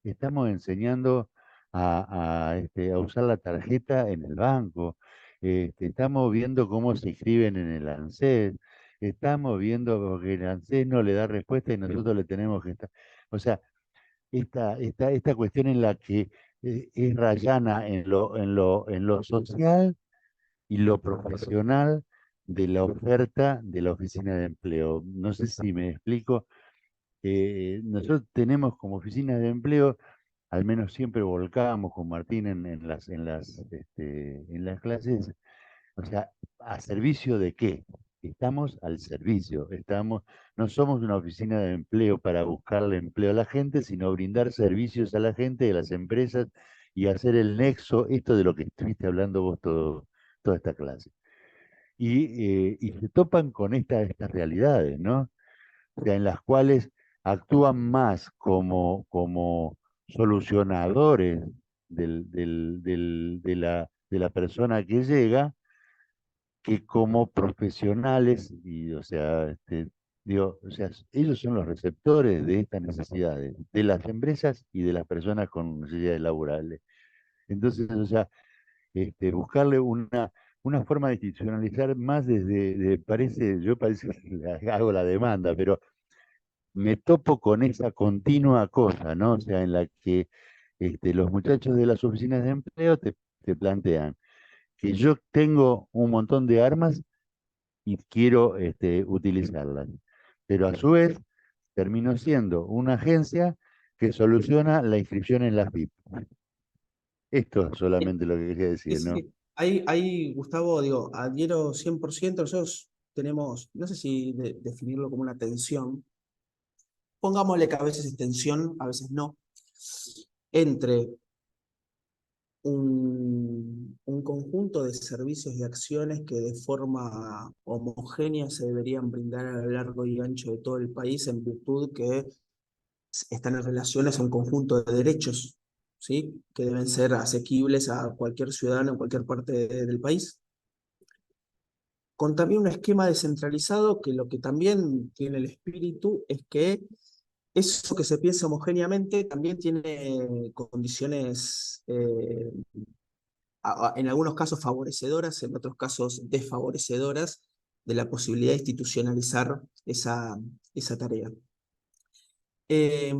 estamos enseñando a usar la tarjeta en el banco, estamos viendo cómo se inscriben en el ANSES, estamos viendo porque el ANSES no le da respuesta y nosotros le tenemos que estar. O sea, esta cuestión en la que es rayana en lo social y lo profesional de la oferta de la oficina de empleo. No sé si me explico. Nosotros tenemos como oficina de empleo, al menos siempre volcábamos con Martín en las clases, o sea, ¿a servicio de qué? Estamos al servicio, no somos una oficina de empleo para buscarle empleo a la gente, sino brindar servicios a la gente, a las empresas, y hacer el nexo, esto de lo que estuviste hablando vos toda esta clase. Y se topan con estas realidades, ¿no? O sea, en las cuales actúan más como solucionadores de la persona que llega, que como profesionales, y o sea, digo, o sea, ellos son los receptores de estas necesidades, de las empresas y de las personas con necesidades laborales. Entonces, o sea, buscarle una forma de institucionalizar más yo parece que hago la demanda, pero me topo con esa continua cosa, ¿no? O sea, en la que los muchachos de las oficinas de empleo te plantean que yo tengo un montón de armas y quiero utilizarlas, pero a su vez termino siendo una agencia que soluciona la inscripción en las VIP. Esto es solamente lo que quería Sí, decir, sí, ¿no? sí. Ahí, Gustavo, digo, adhiero 100%. Nosotros tenemos, no sé si definirlo como una tensión, pongámosle que a veces es tensión, a veces no, entre un conjunto de servicios y acciones que de forma homogénea se deberían brindar a lo largo y ancho de todo el país, en virtud que están en relaciones a un conjunto de derechos, ¿sí? Que deben ser asequibles a cualquier ciudadano en cualquier parte del país. Con también un esquema descentralizado que lo que también tiene el espíritu es que eso que se piensa homogéneamente también tiene condiciones, en algunos casos favorecedoras, en otros casos desfavorecedoras de la posibilidad de institucionalizar esa tarea. Eh,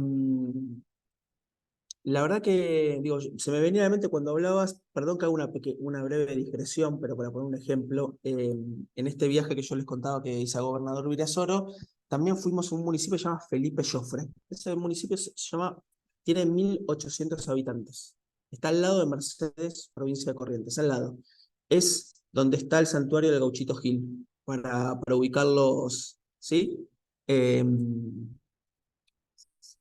La verdad que, digo, se me venía a la mente cuando hablabas, perdón que haga una breve digresión, pero para poner un ejemplo, en este viaje que yo les contaba que hice a Gobernador Virasoro, también fuimos a un municipio que se llama Felipe Joffre. Ese municipio tiene 1.800 habitantes. Está al lado de Mercedes, provincia de Corrientes, al lado. Es donde está el santuario del Gauchito Gil, para ubicarlos, ¿sí?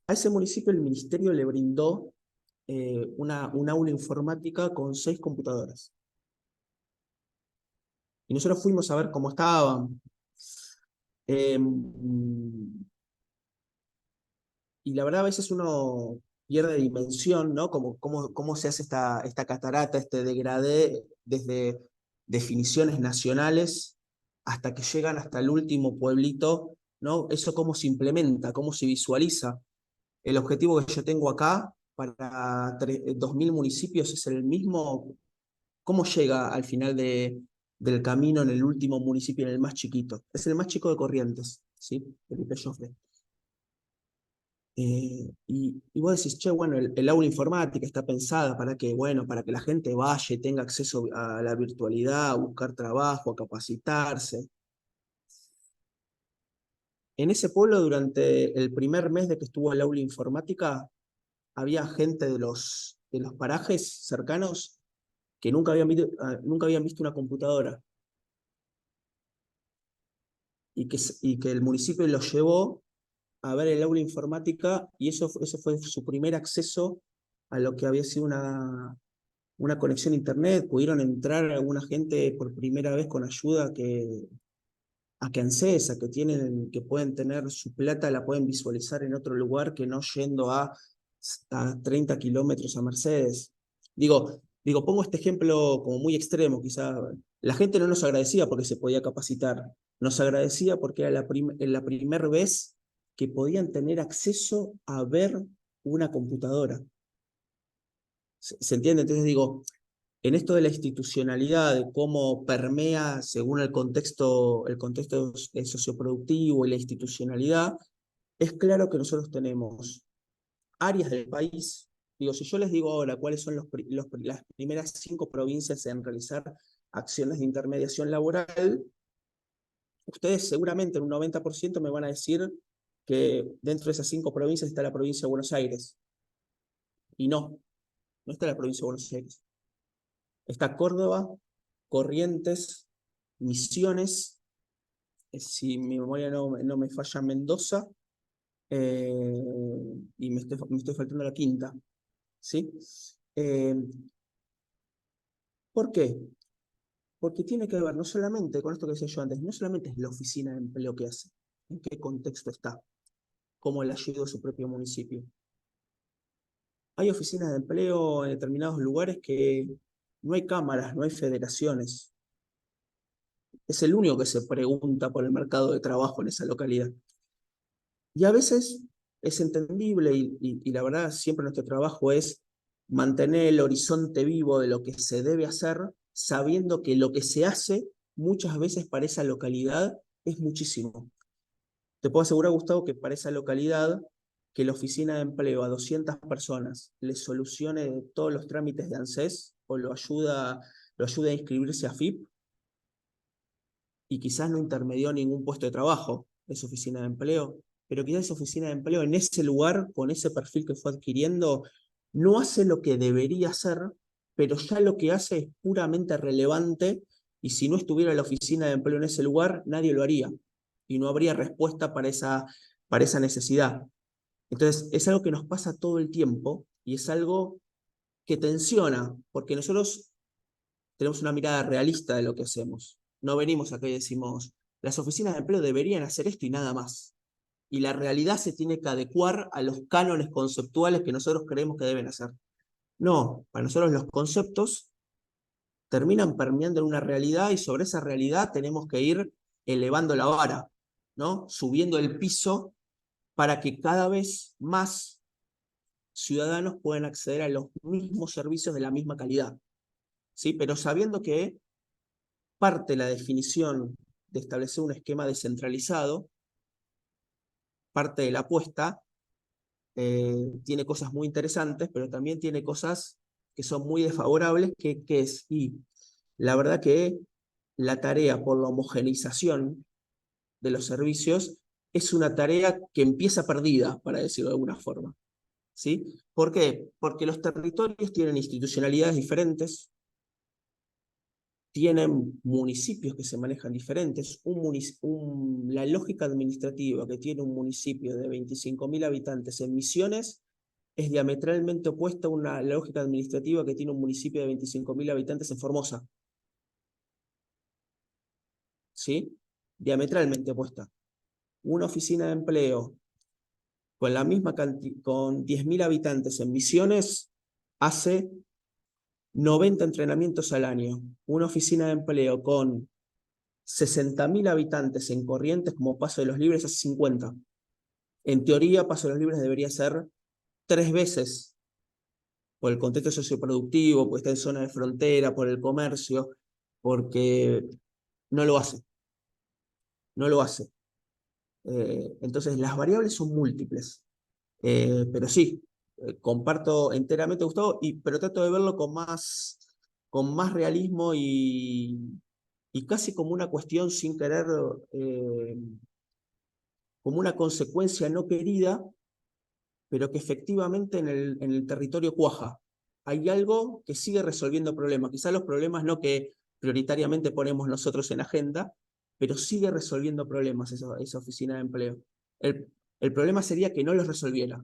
A ese municipio el ministerio le brindó un aula informática con 6 computadoras. Y nosotros fuimos a ver cómo estaban. Eh, y la verdad a veces uno pierde dimensión, ¿no? Cómo se hace esta catarata, este degradé desde definiciones nacionales hasta que llegan hasta el último pueblito, ¿no? Eso cómo se implementa, cómo se visualiza. El objetivo que yo tengo acá para 2.000 municipios es el mismo. ¿Cómo llega al final del camino en el último municipio, en el más chiquito. Es el más chico de Corrientes, ¿sí? Felipe Joffre. Y vos decís, che, bueno, el aula informática está pensada para que, bueno, para que la gente vaya y tenga acceso a la virtualidad, a buscar trabajo, a capacitarse. En ese pueblo, durante el primer mes de que estuvo el aula informática, había gente de los parajes cercanos que nunca habían visto una computadora. Y que el municipio los llevó a ver el aula informática, y eso fue su primer acceso a lo que había sido una conexión a internet. Pudieron entrar alguna gente por primera vez con ayuda a que ANSES, que pueden tener su plata, la pueden visualizar en otro lugar que no yendo a 30 kilómetros a Mercedes. Digo, pongo este ejemplo como muy extremo, quizá. La gente no nos agradecía porque se podía capacitar, nos agradecía porque era la primera vez que podían tener acceso a ver una computadora. ¿Se entiende? Entonces digo, en esto de la institucionalidad, de cómo permea según el contexto socioproductivo y la institucionalidad, es claro que nosotros tenemos áreas del país. Digo, si yo les digo ahora cuáles son las primeras 5 provincias en realizar acciones de intermediación laboral, ustedes seguramente en un 90% me van a decir que dentro de esas 5 provincias está la provincia de Buenos Aires. Y no está la provincia de Buenos Aires. Está Córdoba, Corrientes, Misiones, si mi memoria no me falla, Mendoza, y me estoy faltando la quinta, ¿sí? ¿Por qué? Porque tiene que ver no solamente con esto que decía yo antes, no solamente es la oficina de empleo que hace, en qué contexto está, cómo le ayuda a su propio municipio. Hay oficinas de empleo en determinados lugares que no hay cámaras, no hay federaciones. Es el único que se pregunta por el mercado de trabajo en esa localidad. Y a veces es entendible y la verdad siempre nuestro trabajo es mantener el horizonte vivo de lo que se debe hacer, sabiendo que lo que se hace muchas veces para esa localidad es muchísimo. Te puedo asegurar, Gustavo, que para esa localidad, que la oficina de empleo a 200 personas les solucione todos los trámites de ANSES o lo ayuda a inscribirse a FIP, y quizás no intermedió ningún puesto de trabajo esa oficina de empleo, pero quizás esa oficina de empleo en ese lugar, con ese perfil que fue adquiriendo, no hace lo que debería hacer, pero ya lo que hace es puramente relevante, y si no estuviera la oficina de empleo en ese lugar, nadie lo haría, y no habría respuesta para esa necesidad. Entonces, es algo que nos pasa todo el tiempo, y es algo que tensiona, porque nosotros tenemos una mirada realista de lo que hacemos. No venimos acá y decimos, las oficinas de empleo deberían hacer esto y nada más. Y la realidad se tiene que adecuar a los cánones conceptuales que nosotros creemos que deben hacer. No, para nosotros los conceptos terminan permeando en una realidad, y sobre esa realidad tenemos que ir elevando la vara, ¿no? Subiendo el piso para que cada vez más ciudadanos puedan acceder a los mismos servicios de la misma calidad, ¿sí? Pero sabiendo que parte de la definición de establecer un esquema descentralizado, parte de la apuesta, tiene cosas muy interesantes, pero también tiene cosas que son muy desfavorables, y la verdad que la tarea por la homogeneización de los servicios es una tarea que empieza perdida, para decirlo de alguna forma, ¿sí? ¿Por qué? Porque los territorios tienen institucionalidades diferentes, tienen municipios que se manejan diferentes. La lógica administrativa que tiene un municipio de 25.000 habitantes en Misiones es diametralmente opuesta a una lógica administrativa que tiene un municipio de 25.000 habitantes en Formosa. ¿Sí? Diametralmente opuesta. Una oficina de empleo con la misma con 10.000 habitantes en Misiones hace 90 entrenamientos al año. Una oficina de empleo con 60.000 habitantes en Corrientes, como Paso de los Libres, hace 50. En teoría, Paso de los Libres debería ser 3 veces, por el contexto socioproductivo, porque está en zona de frontera, por el comercio, porque no lo hace, no lo hace. Entonces las variables son múltiples, pero sí, comparto enteramente, Gustavo, pero trato de verlo con más realismo y casi como una cuestión sin querer, como una consecuencia no querida, pero que efectivamente en el territorio cuaja. Hay algo que sigue resolviendo problemas, quizás los problemas no que prioritariamente ponemos nosotros en agenda, pero sigue resolviendo problemas esa oficina de empleo. El problema sería que no los resolviera,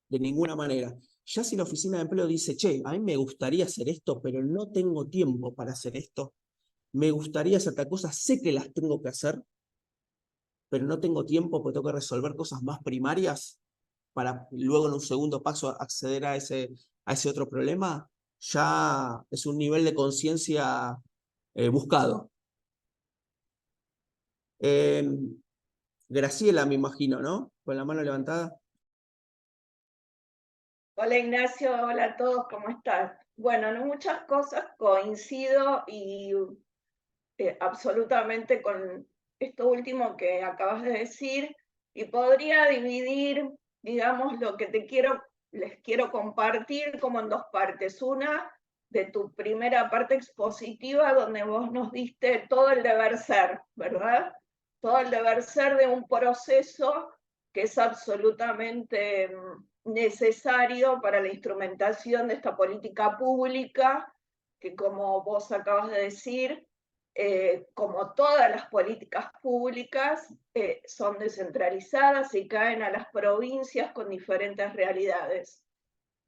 de ninguna manera. Ya si la oficina de empleo dice, che, a mí me gustaría hacer esto, pero no tengo tiempo para hacer esto, me gustaría hacer tal cosa, sé que las tengo que hacer, pero no tengo tiempo porque tengo que resolver cosas más primarias para luego en un segundo paso acceder a ese otro problema, ya es un nivel de conciencia buscado. Graciela, me imagino, ¿no? Con la mano levantada. Hola Ignacio, hola a todos, ¿cómo estás? Bueno, en muchas cosas coincido y absolutamente con esto último que acabas de decir, y podría dividir, digamos, lo que les quiero compartir como en dos partes. Una, de tu primera parte expositiva, donde vos nos diste todo el deber ser, ¿verdad? Todo el deber ser de un proceso que es absolutamente necesario para la instrumentación de esta política pública, que como vos acabas de decir, como todas las políticas públicas, son descentralizadas y caen a las provincias con diferentes realidades.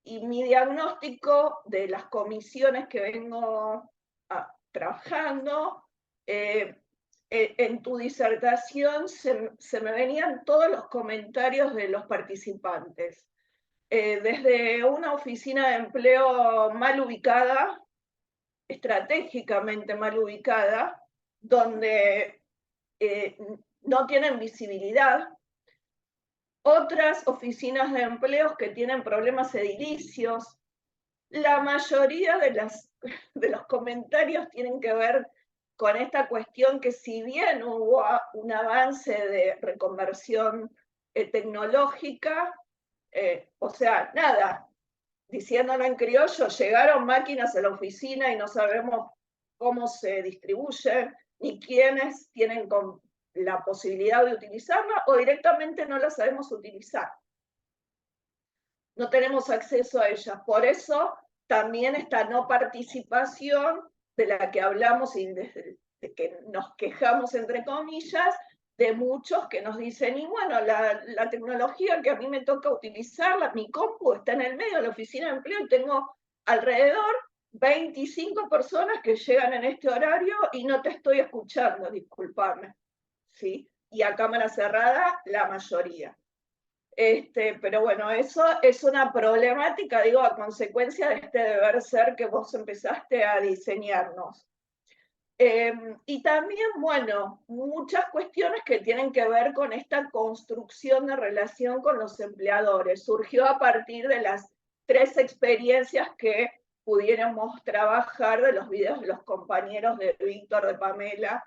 Y mi diagnóstico de las comisiones que vengo trabajando, en tu disertación se me venían todos los comentarios de los participantes. Desde una oficina de empleo mal ubicada, estratégicamente mal ubicada, donde no tienen visibilidad. Otras oficinas de empleos que tienen problemas edilicios. La mayoría de los comentarios tienen que ver con esta cuestión que, si bien hubo un avance de reconversión tecnológica, o sea, nada, diciéndolo en criollo, llegaron máquinas a la oficina y no sabemos cómo se distribuyen, ni quiénes tienen la posibilidad de utilizarla, o directamente no la sabemos utilizar. No tenemos acceso a ellas. Por eso también esta no participación de la que hablamos y de que nos quejamos, entre comillas, de muchos que nos dicen, y bueno, la tecnología que a mí me toca utilizar, mi compu está en el medio de la oficina de empleo y tengo alrededor 25 personas que llegan en este horario y no te estoy escuchando, discúlpame, ¿sí? Y a cámara cerrada, la mayoría. Pero bueno, eso es una problemática, digo, a consecuencia de este deber ser que vos empezaste a diseñarnos. Y también, bueno, muchas cuestiones que tienen que ver con esta construcción de relación con los empleadores. Surgió a partir de las 3 experiencias que pudiéramos trabajar de los videos de los compañeros de Víctor, de Pamela,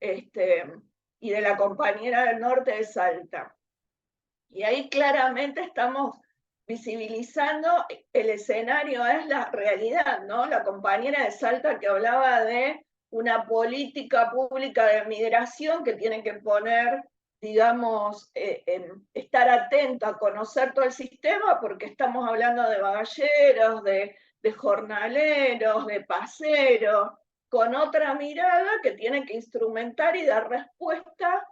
y de la compañera del norte de Salta. Y ahí claramente estamos visibilizando el escenario, es la realidad, ¿no? La compañera de Salta que hablaba de una política pública de migración que tiene que poner, digamos, estar atento a conocer todo el sistema, porque estamos hablando de bagalleros, de jornaleros, de paseros, con otra mirada que tiene que instrumentar y dar respuesta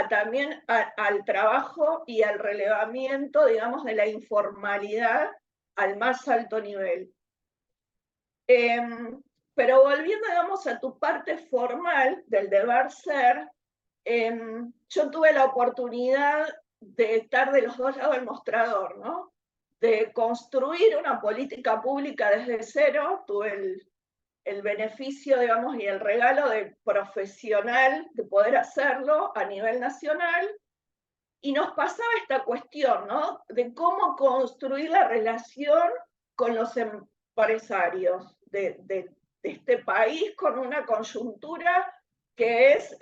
también al trabajo y al relevamiento, digamos, de la informalidad al más alto nivel. Pero volviendo, digamos, a tu parte formal del deber ser, yo tuve la oportunidad de estar de los dos lados del mostrador, ¿no? De construir una política pública desde cero. Tuve el beneficio, digamos, y el regalo de profesional de poder hacerlo a nivel nacional, y nos pasaba esta cuestión, ¿no? De cómo construir la relación con los empresarios, de este país con una coyuntura que es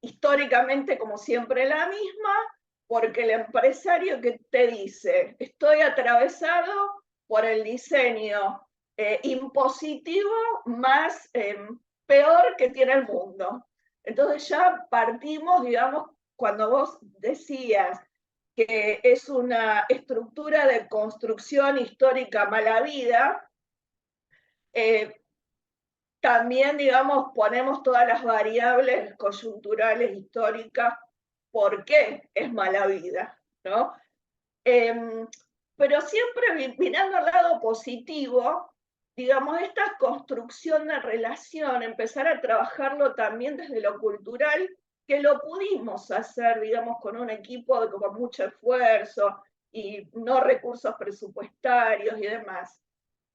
históricamente, como siempre, la misma, porque el empresario que te dice, estoy atravesado por el diseño impositivo más peor que tiene el mundo. Entonces ya partimos, digamos, cuando vos decías que es una estructura de construcción histórica mala vida, también, digamos, ponemos todas las variables coyunturales históricas por qué es mala vida, ¿no? Pero siempre mirando al lado positivo, digamos, esta construcción de relación, empezar a trabajarlo también desde lo cultural, que lo pudimos hacer, digamos, con un equipo con mucho esfuerzo y no recursos presupuestarios y demás,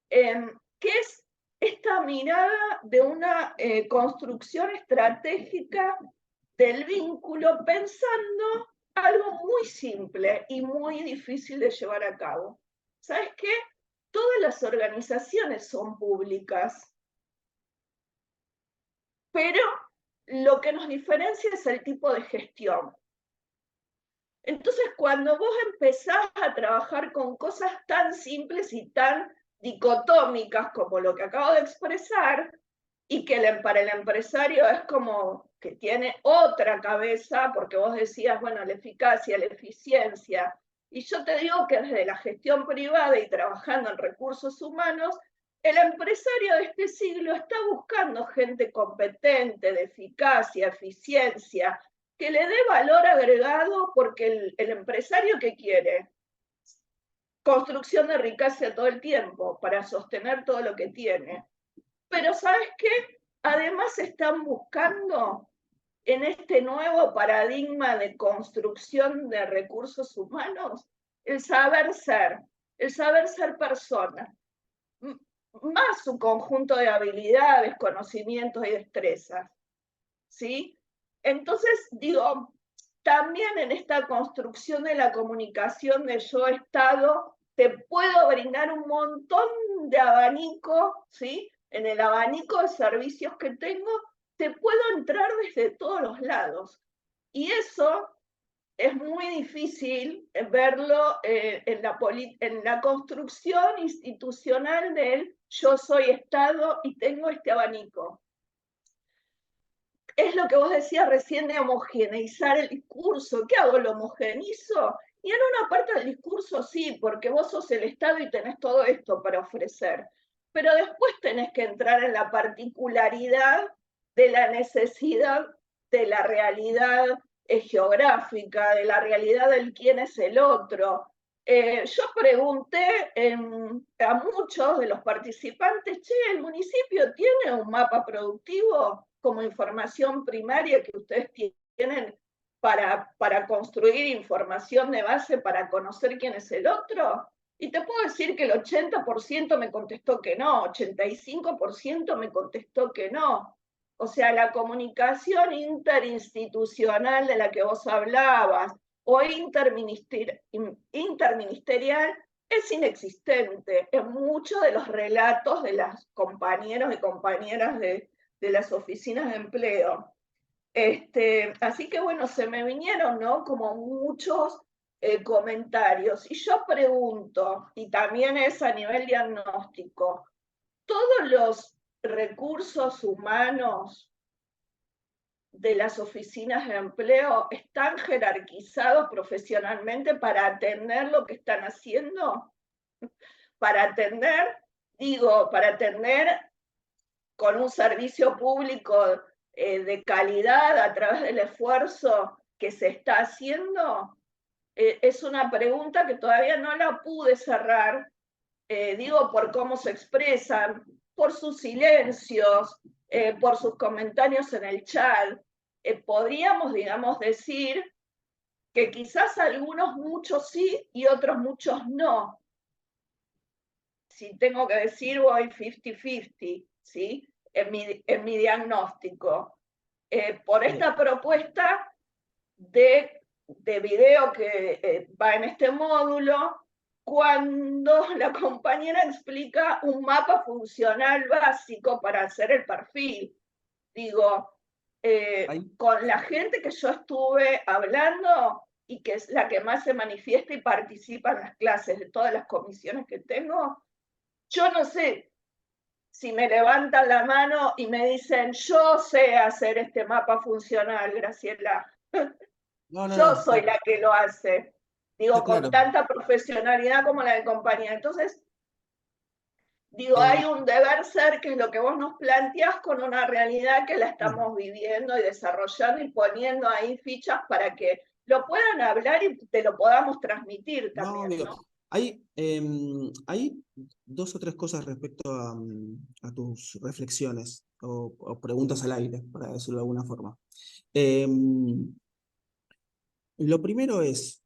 que es esta mirada de una construcción estratégica del vínculo pensando algo muy simple y muy difícil de llevar a cabo. ¿Sabes qué? Todas las organizaciones son públicas, pero lo que nos diferencia es el tipo de gestión. Entonces, cuando vos empezás a trabajar con cosas tan simples y tan dicotómicas como lo que acabo de expresar, y que para el empresario es como que tiene otra cabeza, porque vos decías, bueno, la eficacia, la eficiencia, y yo te digo que desde la gestión privada y trabajando en recursos humanos, el empresario de este siglo está buscando gente competente, de eficacia, eficiencia, que le dé valor agregado, porque el empresario ¿qué quiere? Construcción de riqueza todo el tiempo, para sostener todo lo que tiene. Pero ¿sabes qué? Además están buscando en este nuevo paradigma de construcción de recursos humanos el saber ser persona, más su conjunto de habilidades, conocimientos y destrezas, ¿sí? Entonces, digo, también en esta construcción de la comunicación de yo-estado, te puedo brindar un montón de abanico, ¿sí? En el abanico de servicios que tengo, te puedo entrar desde todos los lados. Y eso es muy difícil verlo en la construcción institucional del yo soy Estado y tengo este abanico. Es lo que vos decías recién de homogeneizar el discurso. ¿Qué hago? ¿Lo homogenizo? Y en una parte del discurso sí, porque vos sos el Estado y tenés todo esto para ofrecer. Pero después tenés que entrar en la particularidad de la necesidad, de la realidad geográfica, de la realidad del quién es el otro. Yo pregunté a muchos de los participantes, che, ¿el municipio tiene un mapa productivo como información primaria que ustedes tienen para construir información de base para conocer quién es el otro? Y te puedo decir que el 80% me contestó que no, 85% me contestó que no. O sea, la comunicación interinstitucional de la que vos hablabas o interministerial es inexistente en muchos de los relatos de los compañeros y compañeras de las oficinas de empleo. Así que bueno, se me vinieron, ¿no? Como muchos comentarios. Y yo pregunto, y también es a nivel diagnóstico, ¿todos los recursos humanos de las oficinas de empleo están jerarquizados profesionalmente para atender lo que están haciendo? Para atender con un servicio público de calidad a través del esfuerzo que se está haciendo. Es una pregunta que todavía no la pude cerrar, por cómo se expresan, por sus silencios, por sus comentarios en el chat. Podríamos, digamos, decir que quizás algunos muchos sí y otros muchos no. Si tengo que decir, voy 50-50, ¿sí? En mi diagnóstico. Por esta propuesta de video que va en este módulo, cuando la compañera explica un mapa funcional básico para hacer el perfil. Digo, con la gente que yo estuve hablando y que es la que más se manifiesta y participa en las clases de todas las comisiones que tengo, yo no sé si me levantan la mano y me dicen, yo sé hacer este mapa funcional, Graciela. Yo soy la que lo hace. Digo, con tanta profesionalidad como la de compañía. Entonces, digo, hay un deber ser, que es lo que vos nos planteás, con una realidad que la estamos viviendo y desarrollando y poniendo ahí fichas para que lo puedan hablar y te lo podamos transmitir también, ¿no? Hay 2 o 3 cosas respecto a tus reflexiones o preguntas al aire, para decirlo de alguna forma. Lo primero es,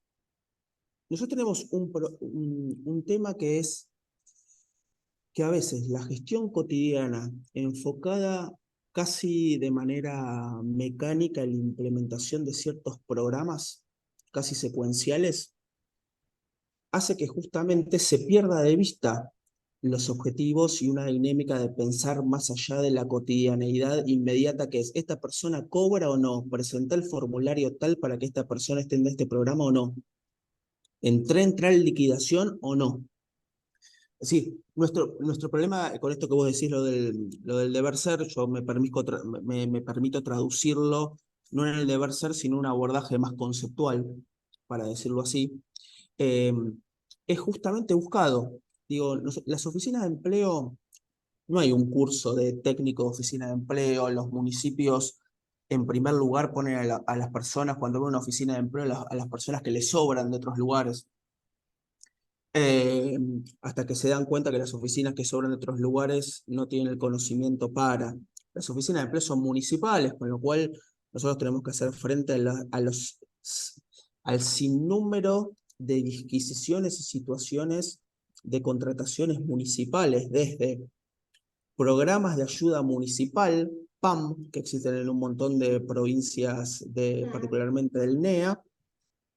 nosotros tenemos un tema que es que a veces la gestión cotidiana, enfocada casi de manera mecánica en la implementación de ciertos programas casi secuenciales, hace que justamente se pierda de vista los objetivos y una dinámica de pensar más allá de la cotidianeidad inmediata, que es, ¿esta persona cobra o no? ¿Presenta el formulario tal para que esta persona esté en este programa o no? ¿Entra en liquidación o no? Sí, nuestro problema con esto que vos decís, lo del deber ser, yo me permito traducirlo no en el deber ser, sino un abordaje más conceptual, para decirlo así. Es justamente buscado. Digo, las oficinas de empleo, no hay un curso de técnico de oficina de empleo. Los municipios, en primer lugar, ponen a las personas, cuando ven una oficina de empleo, a las personas que les sobran de otros lugares. Hasta que se dan cuenta que las oficinas que sobran de otros lugares no tienen el conocimiento para. Las oficinas de empleo son municipales, con lo cual nosotros tenemos que hacer frente al sinnúmero de disquisiciones y situaciones de contrataciones municipales, desde programas de ayuda municipal, PAM, que existen en un montón de provincias, particularmente del NEA,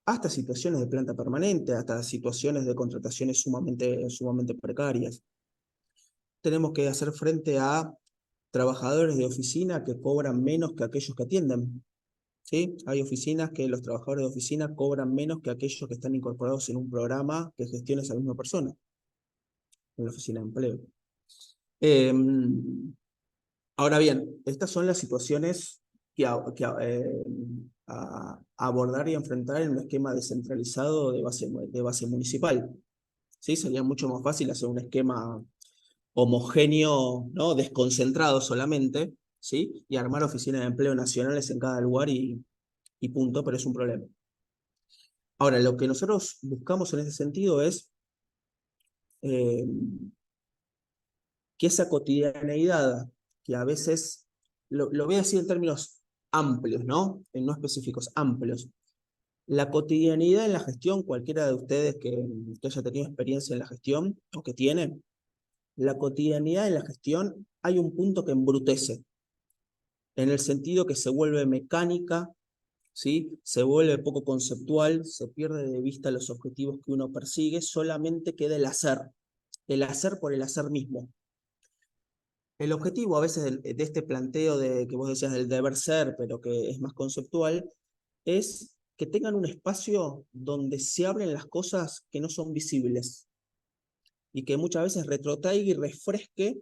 hasta situaciones de planta permanente, hasta situaciones de contrataciones sumamente precarias. Tenemos que hacer frente a trabajadores de oficina que cobran menos que aquellos que atienden. ¿Sí? Hay oficinas que los trabajadores de oficina cobran menos que aquellos que están incorporados en un programa que gestiona esa misma persona, en la oficina de empleo. Ahora bien, estas son las situaciones que a abordar y enfrentar en un esquema descentralizado de base municipal. ¿Sí? Sería mucho más fácil hacer un esquema homogéneo, ¿no? Desconcentrado solamente, ¿sí? Y armar oficinas de empleo nacionales en cada lugar y punto, pero es un problema. Ahora, lo que nosotros buscamos en ese sentido es que esa cotidianeidad, que a veces, lo voy a decir en términos amplios, ¿no? No específicos, amplios. La cotidianidad en la gestión, cualquiera de ustedes que haya tenido experiencia en la gestión o que tiene, la cotidianidad en la gestión, hay un punto que embrutece, en el sentido que se vuelve mecánica, ¿sí? Se vuelve poco conceptual, se pierde de vista los objetivos que uno persigue, solamente queda el hacer por el hacer mismo. El objetivo a veces de este planteo que vos decías del deber ser, pero que es más conceptual, es que tengan un espacio donde se abren las cosas que no son visibles y que muchas veces retrotraiga y refresque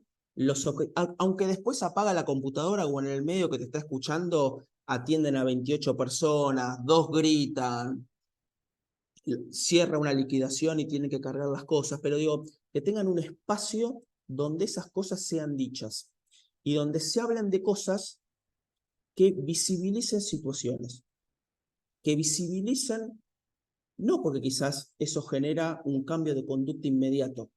aunque después apaga la computadora o en el medio que te está escuchando atienden a 28 personas, 2 gritan, cierra una liquidación y tienen que cargar las cosas, pero digo, que tengan un espacio donde esas cosas sean dichas y donde se hablan de cosas que visibilicen situaciones, que visibilicen, no porque quizás eso genera un cambio de conducta inmediato,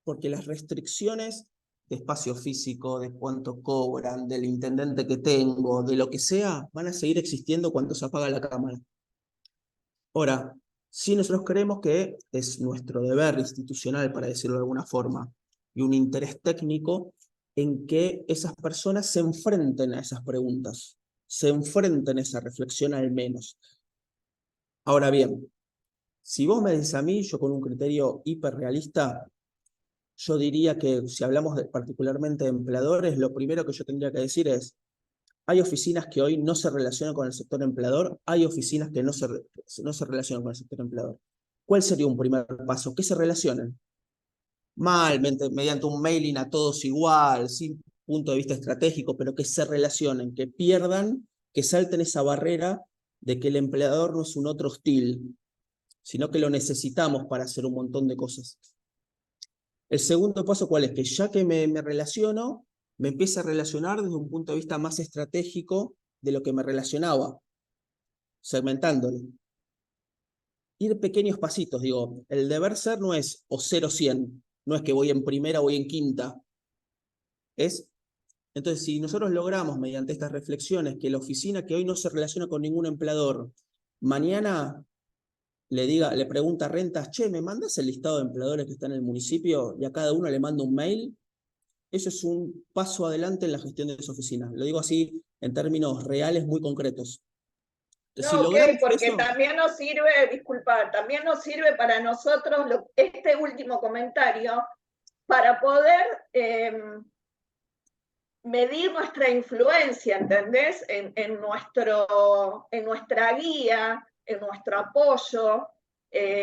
porque las restricciones de espacio físico, de cuánto cobran, del intendente que tengo, de lo que sea, van a seguir existiendo cuando se apaga la cámara. Ahora, sí nosotros creemos que es nuestro deber institucional, para decirlo de alguna forma, y un interés técnico en que esas personas se enfrenten a esas preguntas, se enfrenten a esa reflexión al menos. Ahora bien, Si vos me decís a mí, yo con un criterio hiperrealista, yo diría que si hablamos particularmente de empleadores, lo primero que yo tendría que decir es, hay oficinas que hoy no se relacionan con el sector empleador, hay oficinas que no se relacionan con el sector empleador. ¿Cuál sería un primer paso? Que se relacionen. Mal, mediante un mailing a todos igual, sin punto de vista estratégico, pero que se relacionen, que pierdan, que salten esa barrera de que el empleador no es un otro hostil, sino que lo necesitamos para hacer un montón de cosas. El segundo paso, ¿cuál es? Que ya que me relaciono, me empiece a relacionar desde un punto de vista más estratégico de lo que me relacionaba, segmentándolo. Ir pequeños pasitos, digo, el deber ser no es o 0-100, no es que voy en primera o voy en quinta. Entonces, si nosotros logramos mediante estas reflexiones que la oficina que hoy no se relaciona con ningún empleador, mañana le pregunta a Rentas, che, ¿me mandas el listado de empleadores que está en el municipio? Y a cada uno le manda un mail. Eso es un paso adelante en la gestión de esa oficina. Lo digo así en términos reales muy concretos. Entonces, No, si ok, logramos porque eso, también nos sirve, disculpa, también nos sirve para nosotros este último comentario para poder medir nuestra influencia, ¿entendés? En nuestra guía, en nuestro apoyo.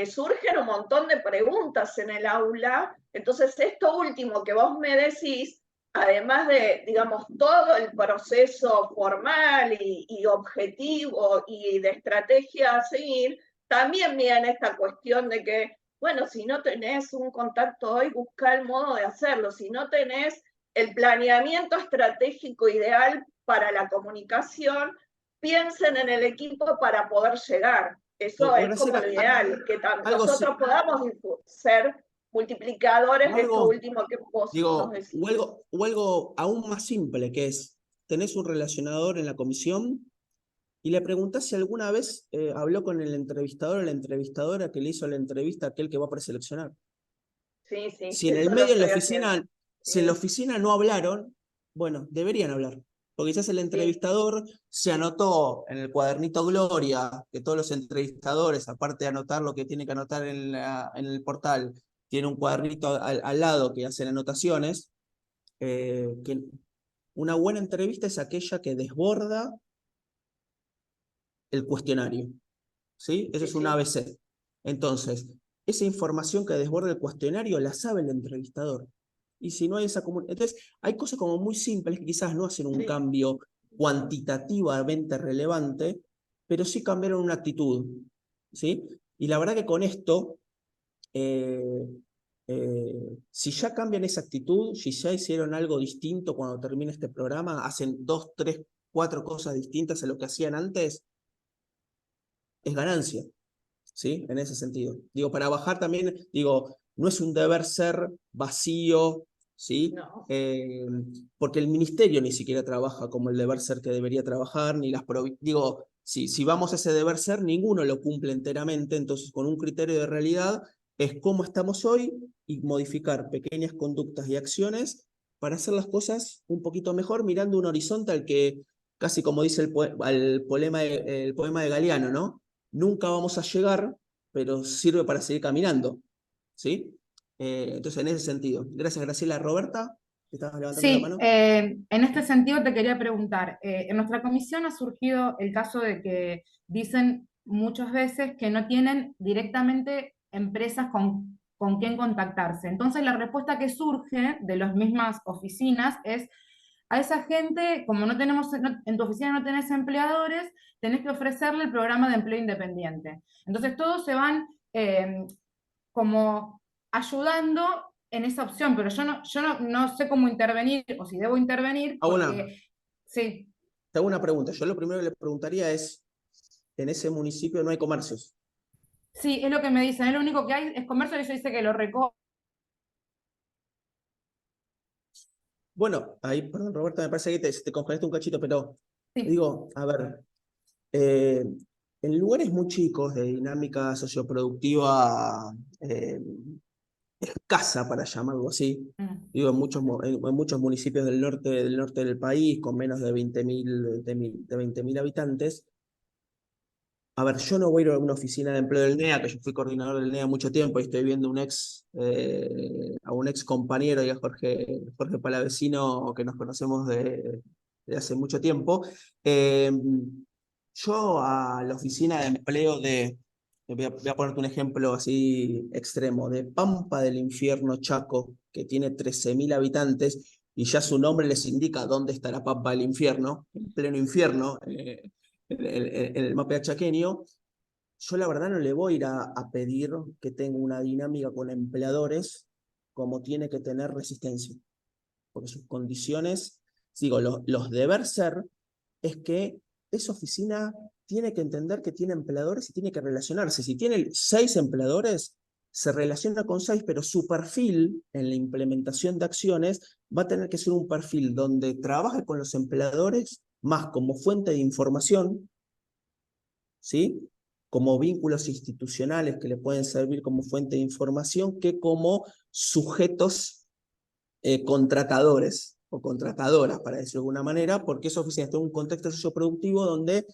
Surgen un montón de preguntas en el aula. Entonces, esto último que vos me decís, además de, digamos, todo el proceso formal y objetivo y de estrategia a seguir, también viene esta cuestión de que, bueno, si no tenés un contacto hoy, busca el modo de hacerlo. Si no tenés el planeamiento estratégico ideal para la comunicación, piensen en el equipo para poder llegar. Eso es como lo ideal, que nosotros podamos ser multiplicadores de esto último que vos nos decís. O algo aún más simple, que es, tenés un relacionador en la comisión y le preguntás si alguna vez habló con el entrevistador o la entrevistadora que le hizo la entrevista a aquel que va a preseleccionar. Sí, sí. Si en el medio de la oficina, si en la oficina no hablaron, bueno, deberían hablar. Porque quizás el entrevistador se anotó en el cuadernito Gloria, que todos los entrevistadores, aparte de anotar lo que tiene que anotar en el portal, tiene un cuadernito al lado que hacen anotaciones. Que una buena entrevista es aquella que desborda el cuestionario. ¿Sí? Eso es un ABC. Entonces, esa información que desborda el cuestionario la sabe el entrevistador. Y si no hay esa comunicación, entonces hay cosas como muy simples que quizás no hacen un cambio cuantitativamente relevante, pero sí cambiaron una actitud, ¿sí? Y la verdad que con esto, si ya cambian esa actitud, si ya hicieron algo distinto cuando termine este programa, hacen 2, 3, 4 cosas distintas a lo que hacían antes, es ganancia, ¿sí? En ese sentido. Digo, para bajar también, digo, no es un deber ser vacío, ¿sí? No. Porque el ministerio ni siquiera trabaja como el deber ser que debería trabajar, ni las digo, si vamos a ese deber ser, ninguno lo cumple enteramente, entonces con un criterio de realidad es cómo estamos hoy y modificar pequeñas conductas y acciones para hacer las cosas un poquito mejor, mirando un horizonte al que, casi como dice el poema de Galeano, ¿no? Nunca vamos a llegar, pero sirve para seguir caminando, ¿sí? Entonces, en ese sentido. Gracias, Graciela. Roberta, ¿estabas levantando la Sí, mano? en este sentido te quería preguntar, en nuestra comisión ha surgido el caso de que dicen muchas veces que no tienen directamente empresas con quién contactarse. Entonces la respuesta que surge de las mismas oficinas es, a esa gente, como no tenemos, en tu oficina no tenés empleadores, tenés que ofrecerle el programa de empleo independiente. Entonces todos se van como ayudando en esa opción, pero yo no sé cómo intervenir o si debo intervenir porque sí. Te hago una pregunta. Yo lo primero que le preguntaría es, en ese municipio no hay comercios. Sí, es lo que me dicen, es lo único que hay es comercio y yo dice que lo recoge. Bueno, ahí, perdón, Roberta, me parece que te congelaste un cachito, pero Sí. digo, a ver, en lugares muy chicos de dinámica socioproductiva escasa, para llamarlo así, digo, en muchos municipios del norte del país, con menos de 20.000 habitantes, A ver, yo no voy a ir a una oficina de empleo del NEA, que yo fui coordinador del NEA mucho tiempo y estoy viendo a un ex compañero, y a Jorge Palavecino, que nos conocemos de hace mucho tiempo. Yo a la oficina de empleo voy a ponerte un ejemplo así extremo, de Pampa del Infierno, Chaco, que tiene 13.000 habitantes, y ya su nombre les indica dónde está la Pampa del Infierno, en pleno infierno, en el mapa chaqueño. Yo la verdad no le voy a ir a pedir que tenga una dinámica con empleadores como tiene que tener Resistencia, porque sus condiciones, digo, los deber ser es que esa oficina tiene que entender que tiene empleadores y tiene que relacionarse. Si tiene 6 empleadores, se relaciona con 6, pero su perfil en la implementación de acciones va a tener que ser un perfil donde trabaje con los empleadores más como fuente de información, ¿sí? Como vínculos institucionales que le pueden servir como fuente de información, que como sujetos contratadores o contratadoras, para decirlo de alguna manera, porque esa oficina está en un contexto socioproductivo donde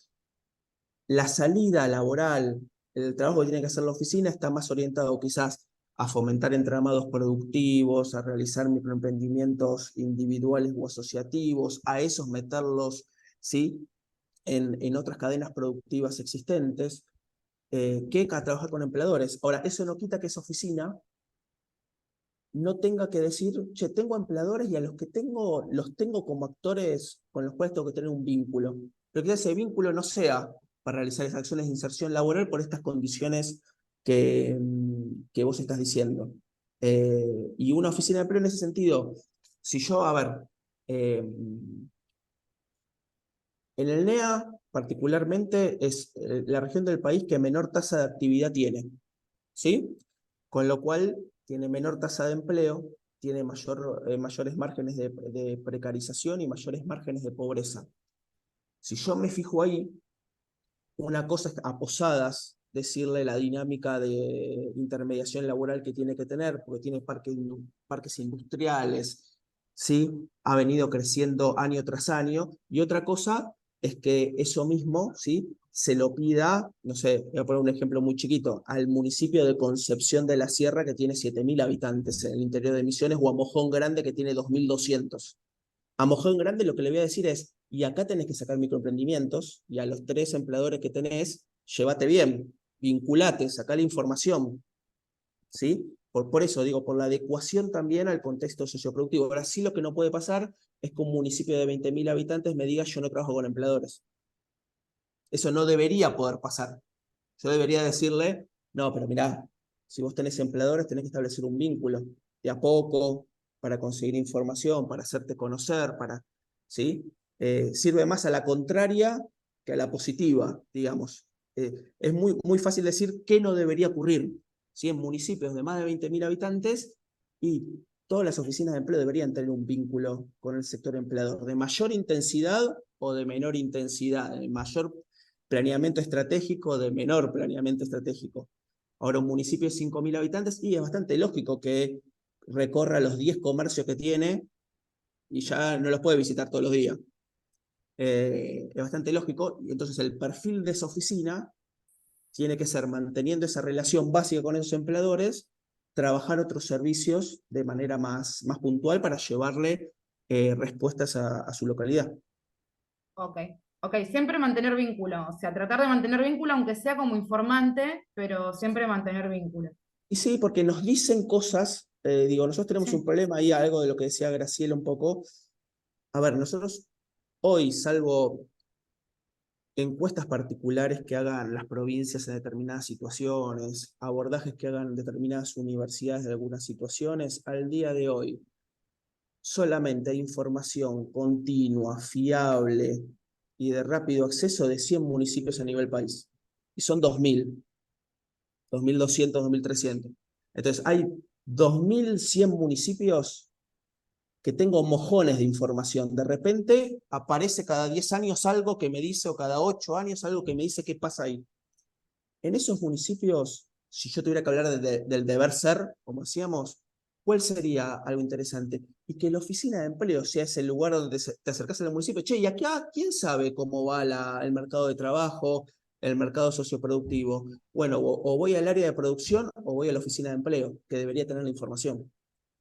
la salida laboral, el trabajo que tiene que hacer la oficina está más orientado quizás a fomentar entramados productivos, a realizar microemprendimientos individuales o asociativos, a esos meterlos, ¿sí?, en otras cadenas productivas existentes, que a trabajar con empleadores. Ahora, eso no quita que esa oficina no tenga que decir, che, tengo empleadores y a los que tengo, los tengo como actores con los cuales tengo que tener un vínculo. Pero que ese vínculo no sea para realizar esas acciones de inserción laboral por estas condiciones que vos estás diciendo. Y una oficina de empleo en ese sentido, si yo, a ver, en el NEA particularmente es la región del país que menor tasa de actividad tiene, ¿sí? Con lo cual tiene menor tasa de empleo, tiene mayores márgenes de precarización y mayores márgenes de pobreza. Si yo me fijo ahí, una cosa es a Posadas decirle la dinámica de intermediación laboral que tiene que tener, porque tiene parques industriales, ¿sí? Ha venido creciendo año tras año, y otra cosa es que eso mismo, ¿sí?, se lo pida, no sé, voy a poner un ejemplo muy chiquito, al municipio de Concepción de la Sierra, que tiene 7.000 habitantes en el interior de Misiones, o a Mojón Grande, que tiene 2.200. A Mojón Grande lo que le voy a decir es, y acá tenés que sacar microemprendimientos, y a los 3 empleadores que tenés, llévate bien, vinculate, sacá la información, ¿sí? Por eso digo, por la adecuación también al contexto socioproductivo. Ahora sí, lo que no puede pasar es que un municipio de 20.000 habitantes me diga yo no trabajo con empleadores. Eso no debería poder pasar. Yo debería decirle, no, pero mirá, si vos tenés empleadores tenés que establecer un vínculo de a poco para conseguir información, para hacerte conocer, ¿sí? Sirve más a la contraria que a la positiva, digamos. Es muy fácil decir qué no debería ocurrir, ¿sí? En municipios de más de 20.000 habitantes, y todas las oficinas de empleo deberían tener un vínculo con el sector empleador, de mayor intensidad o de menor intensidad, de mayor planeamiento estratégico, de menor planeamiento estratégico. Ahora, un municipio de 5.000 habitantes, y es bastante lógico que recorra los 10 comercios que tiene y ya no los puede visitar todos los días. Es bastante lógico, y entonces el perfil de esa oficina tiene que ser, manteniendo esa relación básica con esos empleadores, trabajar otros servicios de manera más puntual para llevarle respuestas a su localidad. Ok, siempre mantener vínculo, o sea, tratar de mantener vínculo, aunque sea como informante, pero siempre mantener vínculo. Y sí, porque nos dicen cosas, digo, nosotros tenemos un problema ahí, algo de lo que decía Graciela un poco. A ver, nosotros hoy, salvo encuestas particulares que hagan las provincias en determinadas situaciones, abordajes que hagan determinadas universidades de algunas situaciones, al día de hoy solamente hay información continua, fiable y de rápido acceso de 100 municipios a nivel país. Y son 2.000, 2.200, 2.300. Entonces hay 2.100 municipios que tengo mojones de información. De repente aparece cada 10 años algo que me dice, o cada 8 años algo que me dice qué pasa ahí. En esos municipios, si yo tuviera que hablar del deber ser, como decíamos, ¿cuál sería algo interesante? Y que la oficina de empleo sea ese lugar donde te acercás al municipio. Che, y acá, ¿quién sabe cómo va el mercado de trabajo? el mercado socioproductivo. Bueno, o voy al área de producción o voy a la oficina de empleo, que debería tener la información.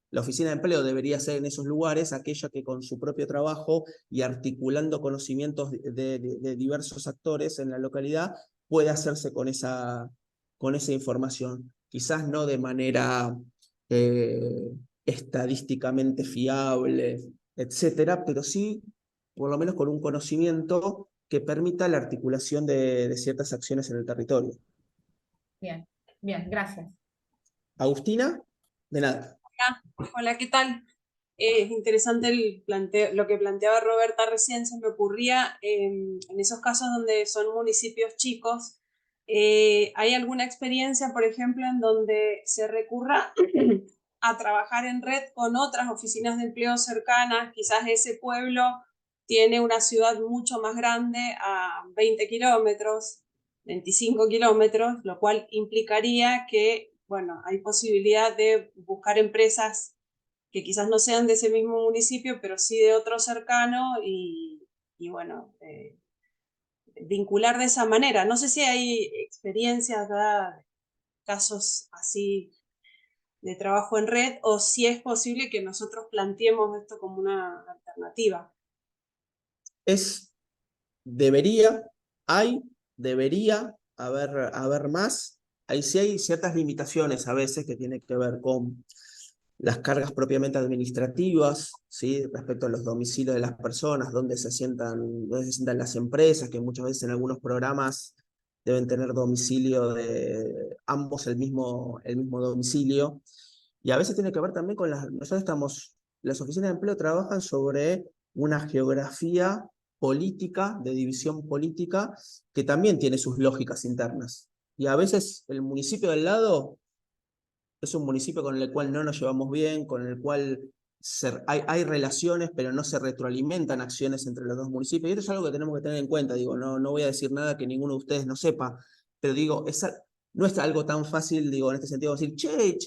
La oficina de empleo debería ser en esos lugares aquella que con su propio trabajo y articulando conocimientos de diversos actores en la localidad puede hacerse con esa información. Quizás no de manera estadísticamente fiable, etcétera, pero sí por lo menos con un conocimiento que permita la articulación de ciertas acciones en el territorio. Bien, bien, gracias. Agustina, de nada. Hola, ¿qué tal? Es interesante lo que planteaba Roberta recién. Se me ocurría en esos casos donde son municipios chicos, ¿hay alguna experiencia, por ejemplo, en donde se recurra a trabajar en red con otras oficinas de empleo cercanas? Quizás ese pueblo tiene una ciudad mucho más grande a 20 kilómetros, 25 kilómetros, lo cual implicaría que, bueno, hay posibilidad de buscar empresas que quizás no sean de ese mismo municipio, pero sí de otro cercano y bueno, vincular de esa manera. No sé si hay experiencias, ¿verdad? Casos así de trabajo en red, o si es posible que nosotros planteemos esto como una alternativa. Debería haber más. Ahí sí hay ciertas limitaciones a veces que tienen que ver con las cargas propiamente administrativas, ¿sí? Respecto a los domicilios de las personas, dónde se sientan las empresas, que muchas veces en algunos programas deben tener domicilio de ambos el mismo domicilio. Y a veces tiene que ver también con las oficinas de empleo trabajan sobre una geografía política, de división política, que también tiene sus lógicas internas. Y a veces el municipio del lado es un municipio con el cual no nos llevamos bien, con el cual hay relaciones, pero no se retroalimentan acciones entre los dos municipios. Y esto es algo que tenemos que tener en cuenta. Digo, no voy a decir nada que ninguno de ustedes no sepa, pero digo, no es algo tan fácil, digo, en este sentido, decir, che,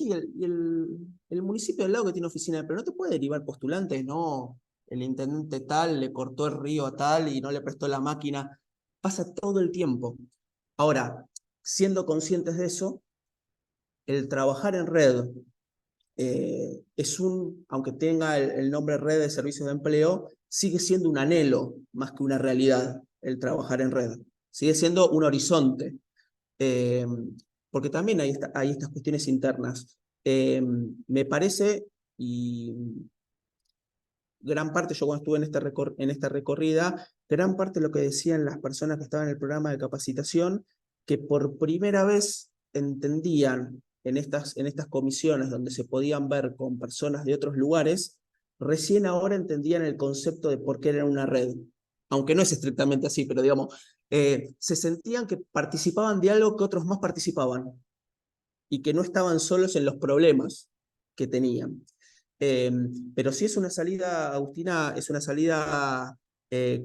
el municipio del lado que tiene oficina, pero no te puede derivar postulantes, no, el intendente tal le cortó el río a tal y no le prestó la máquina. Pasa todo el tiempo. Ahora, siendo conscientes de eso, el trabajar en red aunque tenga el nombre red de servicios de empleo, sigue siendo un anhelo más que una realidad el trabajar en red. Sigue siendo un horizonte. Porque también hay estas cuestiones internas. Me parece, y gran parte, yo cuando estuve en esta recorrida, gran parte de lo que decían las personas que estaban en el programa de capacitación, que por primera vez entendían en estas comisiones donde se podían ver con personas de otros lugares, recién ahora entendían el concepto de por qué era una red. Aunque no es estrictamente así, pero digamos, se sentían que participaban de algo que otros más participaban y que no estaban solos en los problemas que tenían. Pero sí es una salida, Agustina, es una salida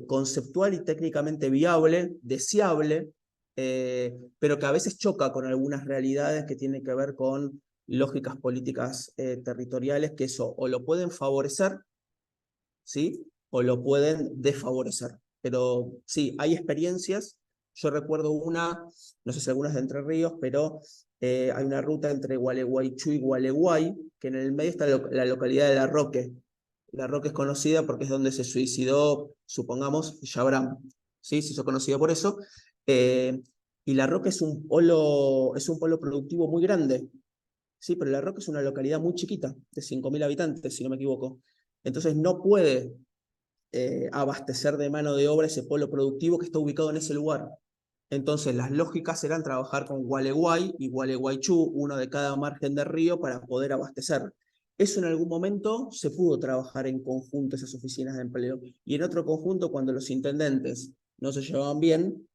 conceptual y técnicamente viable, deseable, pero que a veces choca con algunas realidades que tienen que ver con lógicas políticas territoriales, que eso o lo pueden favorecer, ¿sí? O lo pueden desfavorecer. Pero sí, hay experiencias. Yo recuerdo una, no sé si algunas de Entre Ríos, pero hay una ruta entre Gualeguaychú y Gualeguay, que en el medio está la localidad de La Roque. La Roque es conocida porque es donde se suicidó, supongamos, Yabram. ¿Sí? Se hizo conocida por eso. Y La Roque es un polo productivo muy grande. Sí, pero La Roque es una localidad muy chiquita, de 5.000 habitantes, si no me equivoco. Entonces no puede abastecer de mano de obra ese polo productivo que está ubicado en ese lugar. Entonces las lógicas eran trabajar con Gualeguay y Gualeguaychú, uno de cada margen del río, para poder abastecer. Eso en algún momento se pudo trabajar en conjunto, esas oficinas de empleo. Y en otro conjunto, cuando los intendentes no se llevaban bien,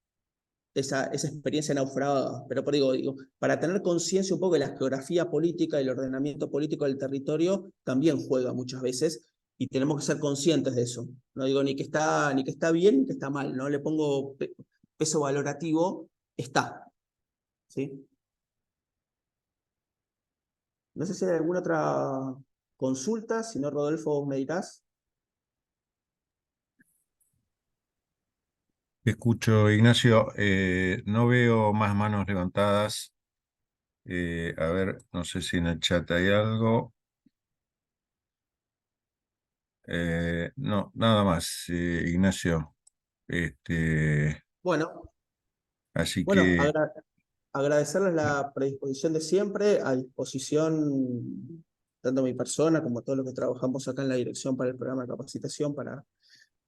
esa experiencia naufragada. Pero digo, para tener conciencia un poco de la geografía política y el ordenamiento político del territorio, también juega muchas veces, y tenemos que ser conscientes de eso. No digo ni que está bien ni que está mal, no le pongo peso valorativo, está. ¿Sí? No sé si hay alguna otra consulta, si no, Rodolfo, vos me dirás. Te escucho, Ignacio. No veo más manos levantadas. A ver, no sé si en el chat hay algo. No, nada más, Ignacio. Bueno, Así bueno, que agradecerles la predisposición de siempre, a disposición tanto mi persona como todos los que trabajamos acá en la dirección para el programa de capacitación para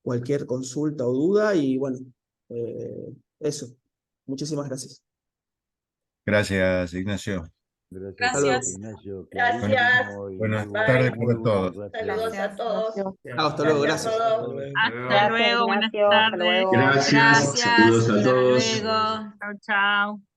cualquier consulta o duda y bueno, eso. Muchísimas gracias. gracias, Ignacio. Gracias, luego. Gracias. Ignacio, Gracias. clarísimo y Buenas muy tardes muy para todos. buena Saludos clase. a todos. Hasta luego, Gracias gracias. a todos. Hasta luego, buenas tardes. Gracias, saludos a Hasta todos. luego. Chao, chao.